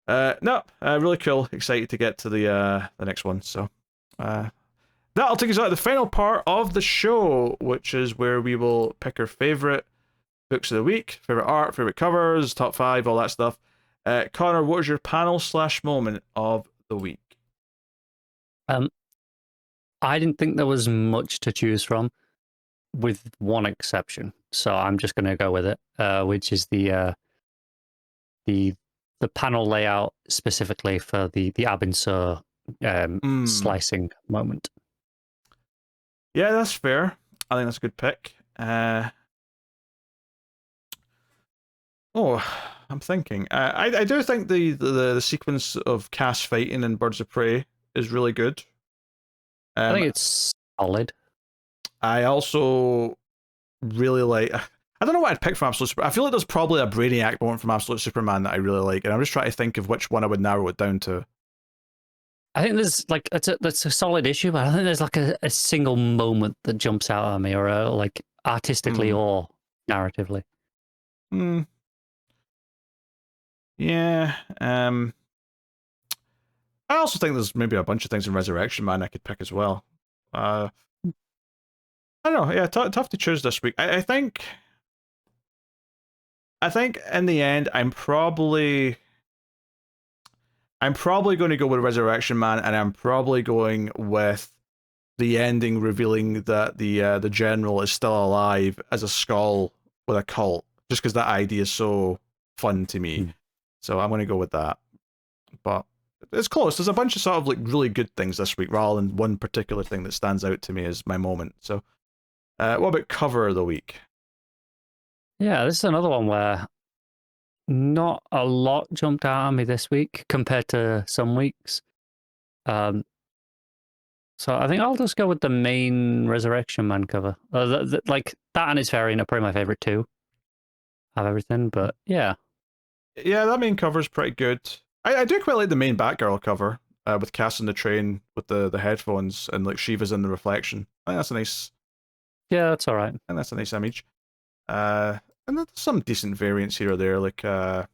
no, really cool. Excited to get to the next one. So that'll take us out to the final part of the show, which is where we will pick our favorite books of the week, favorite art, favorite covers, top 5, all that stuff. Connor, what was your panel/moment of the week? I didn't think there was much to choose from, with one exception. So I'm just going to go with it, which is the panel layout specifically for the Abin Sur slicing moment. Yeah, that's fair. I think that's a good pick. I'm thinking. I do think the sequence of Cass fighting in Birds of Prey is really good. I think it's solid. I also really like. I don't know what I'd pick from Absolute Superman. I feel like there's probably a Brainiac moment from Absolute Superman that I really like, and I'm just trying to think of which one I would narrow it down to. I think there's like that's a solid issue, but I think there's like a single moment that jumps out at me, or like artistically or narratively. Yeah. I also think there's maybe a bunch of things in Resurrection Man I could pick as well. I don't know. Yeah, tough to choose this week. I think in the end, I'm probably going to go with Resurrection Man, and I'm probably going with the ending revealing that the general is still alive as a skull with a cult, just because that idea is so fun to me. So I'm going to go with that. But it's close. There's a bunch of sort of like really good things this week, rather than one particular thing that stands out to me as my moment. So, what about cover of the week? Yeah, this is another one where not a lot jumped out at me this week compared to some weeks. So I think I'll just go with the main Resurrection Man cover. Like that and its variant are probably my favorite too. Have everything, but yeah. Yeah, that main cover is pretty good. I do quite like the main Batgirl cover with Cass on the train with the headphones and like Shiva's in the reflection. I think that's a nice. Yeah, that's all right. And that's a nice image. And there's some decent variants here or there, like the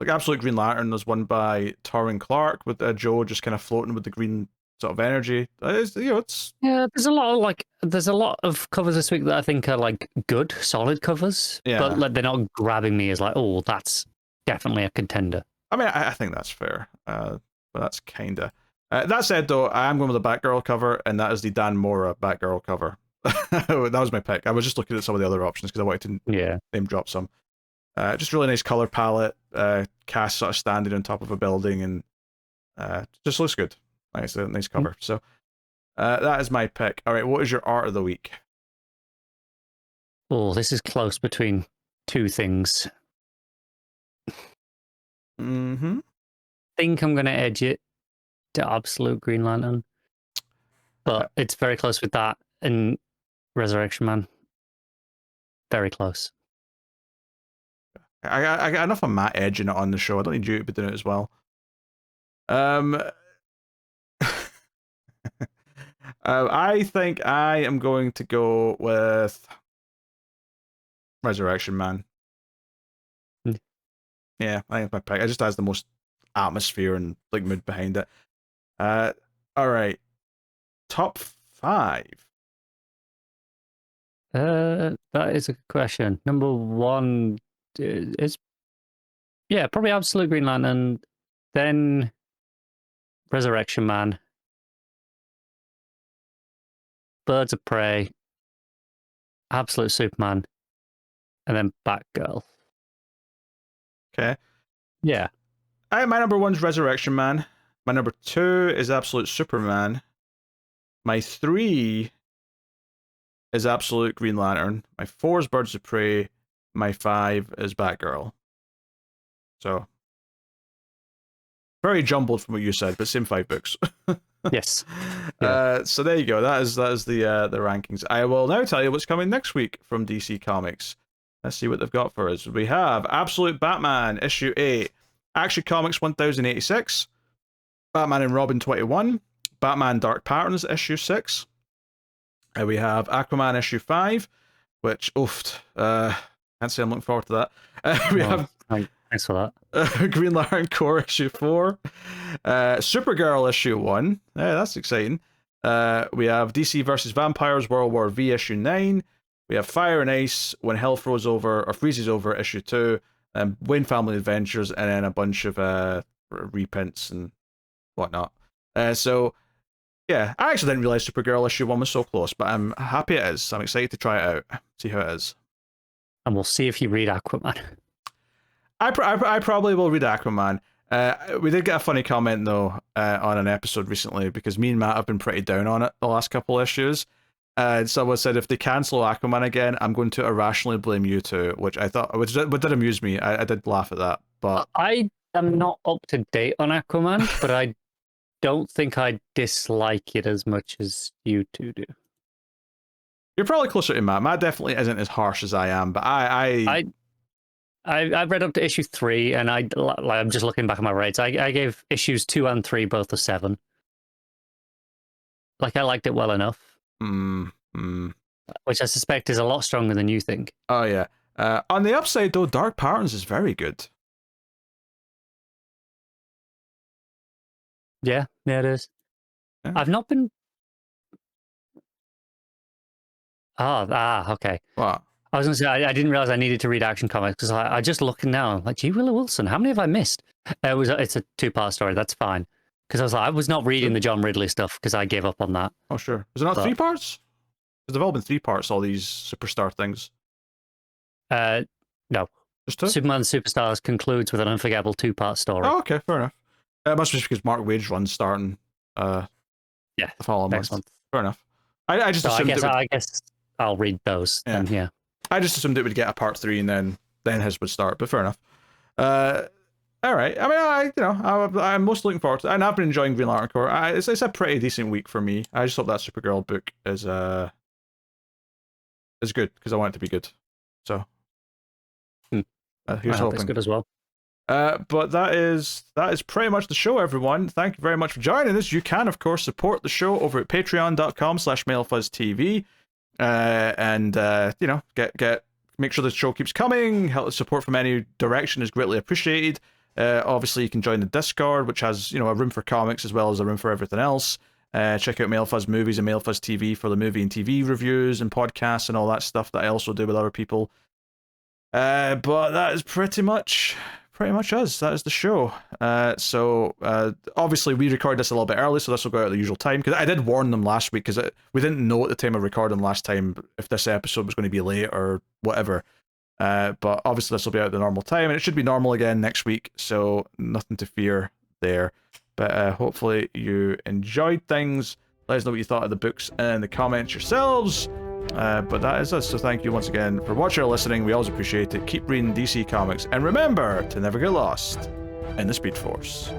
Absolute Green Lantern. There's one by Torrin Clark with Joe just kind of floating with the green sort of energy. It's yeah. There's a lot of covers this week that I think are like good, solid covers. Yeah. But like, they're not grabbing me as like, oh, that's definitely a contender. I mean, I think that's fair. But that's kinda. That said, though, I am going with the Batgirl cover, and that is the Dan Mora Batgirl cover. That was my pick. I was just looking at some of the other options because I wanted to name drop some. Just really nice color palette. Cass sort of standing on top of a building, and just looks good. Nice cover. So that is my pick. All right, what is your art of the week? Oh, this is close between two things. I think I'm going to edge it to Absolute Green Lantern, but it's very close with that and Resurrection Man. Very close. I got enough of Matt edging it on the show. I don't need you to be doing it as well. I think I am going to go with Resurrection Man. Yeah, I think my pick. It just has the most atmosphere and like mood behind it. All right, top 5. That is a good question. Number 1 is probably Absolute Green Lantern, then Resurrection Man, Birds of Prey, Absolute Superman, and then Batgirl. Okay. Yeah. My number 1's Resurrection Man. My number 2 is Absolute Superman. My 3 is Absolute Green Lantern. My 4 is Birds of Prey. My 5 is Batgirl. So Very jumbled from what you said, but same 5 books. Yes. Yeah. So there you go. That is the rankings. I will now tell you what's coming next week from DC Comics. Let's see what they've got for us. We have Absolute Batman issue 8, Action Comics 1086, Batman and Robin 21, Batman Dark Patterns issue 6. We have Aquaman issue 5, which can't say I'm looking forward to that. We have thanks for that. Green Lantern Corps issue 4, Supergirl issue 1. Yeah, that's exciting. We have DC versus Vampires World War V issue 9. We have Fire and Ice When Hell Freezes Over issue 2, Wayne Family Adventures, and then a bunch of reprints and whatnot. So yeah, I actually didn't realize Supergirl issue 1 was so close, but I'm happy it is. I'm excited to try it out, see how it is. And we'll see if you read Aquaman. I probably will read Aquaman. We did get a funny comment though on an episode recently, because me and Matt have been pretty down on it the last couple issues. Someone said if they cancel Aquaman again, I'm going to irrationally blame you two, which I thought did amuse me. I did laugh at that, but I am not up to date on Aquaman, but I don't think I dislike it as much as you two do. You're probably closer to Matt. Matt definitely isn't as harsh as I am, but I've read up to issue 3, and I'm just looking back at my rates. I gave issues 2 and 3 both a 7. Like, I liked it well enough. Which I suspect is a lot stronger than you think. Oh yeah. On the upside though, Dark Patterns is very good. Yeah, it is. Yeah. I've not been. Okay. What? I was going to say, I didn't realize I needed to read Action Comics, because I just looking now, I'm like, gee, Willow Wilson, how many have I missed? It's a 2-part story, that's fine. Because I was not reading the John Ridley stuff, because I gave up on that. Oh, sure. Is it not 3 parts? Because they've all been 3 parts, all these superstar things. No. Just 2? Superman Superstars concludes with an unforgettable 2-part story. Oh, okay, fair enough. It must be because Mark Waid's run's starting the following month. Fair enough. I guess I'll read those. Yeah. Then, yeah. I just assumed it would get a part 3 and then his would start, but fair enough. All right. I mean, I'm most looking forward to it, and I've been enjoying Green Lantern Corps. It's a pretty decent week for me. I just hope that Supergirl book is good, because I want it to be good. So here's hoping. It's good as well. But that is pretty much the show, everyone. Thank you very much for joining us. You can, of course, support the show over at patreon.com/MailFuzzTV. And make sure the show keeps coming. Help support from any direction is greatly appreciated. Obviously, you can join the Discord, which has a room for comics as well as a room for everything else. Check out MailFuzz Movies and MailFuzz TV for the movie and TV reviews and podcasts and all that stuff that I also do with other people. But that is pretty much us. That is the show. So obviously we record this a little bit early, so this will go out at the usual time, because I did warn them last week, because we didn't know at the time of recording last time if this episode was going to be late or whatever. But obviously this will be out at the normal time, and it should be normal again next week, so nothing to fear there. But hopefully you enjoyed things. Let us know what you thought of the books in the comments yourselves. But that is us, so thank you once again for watching or listening. We always appreciate it. Keep reading DC Comics, and remember to never get lost in the Speed Force.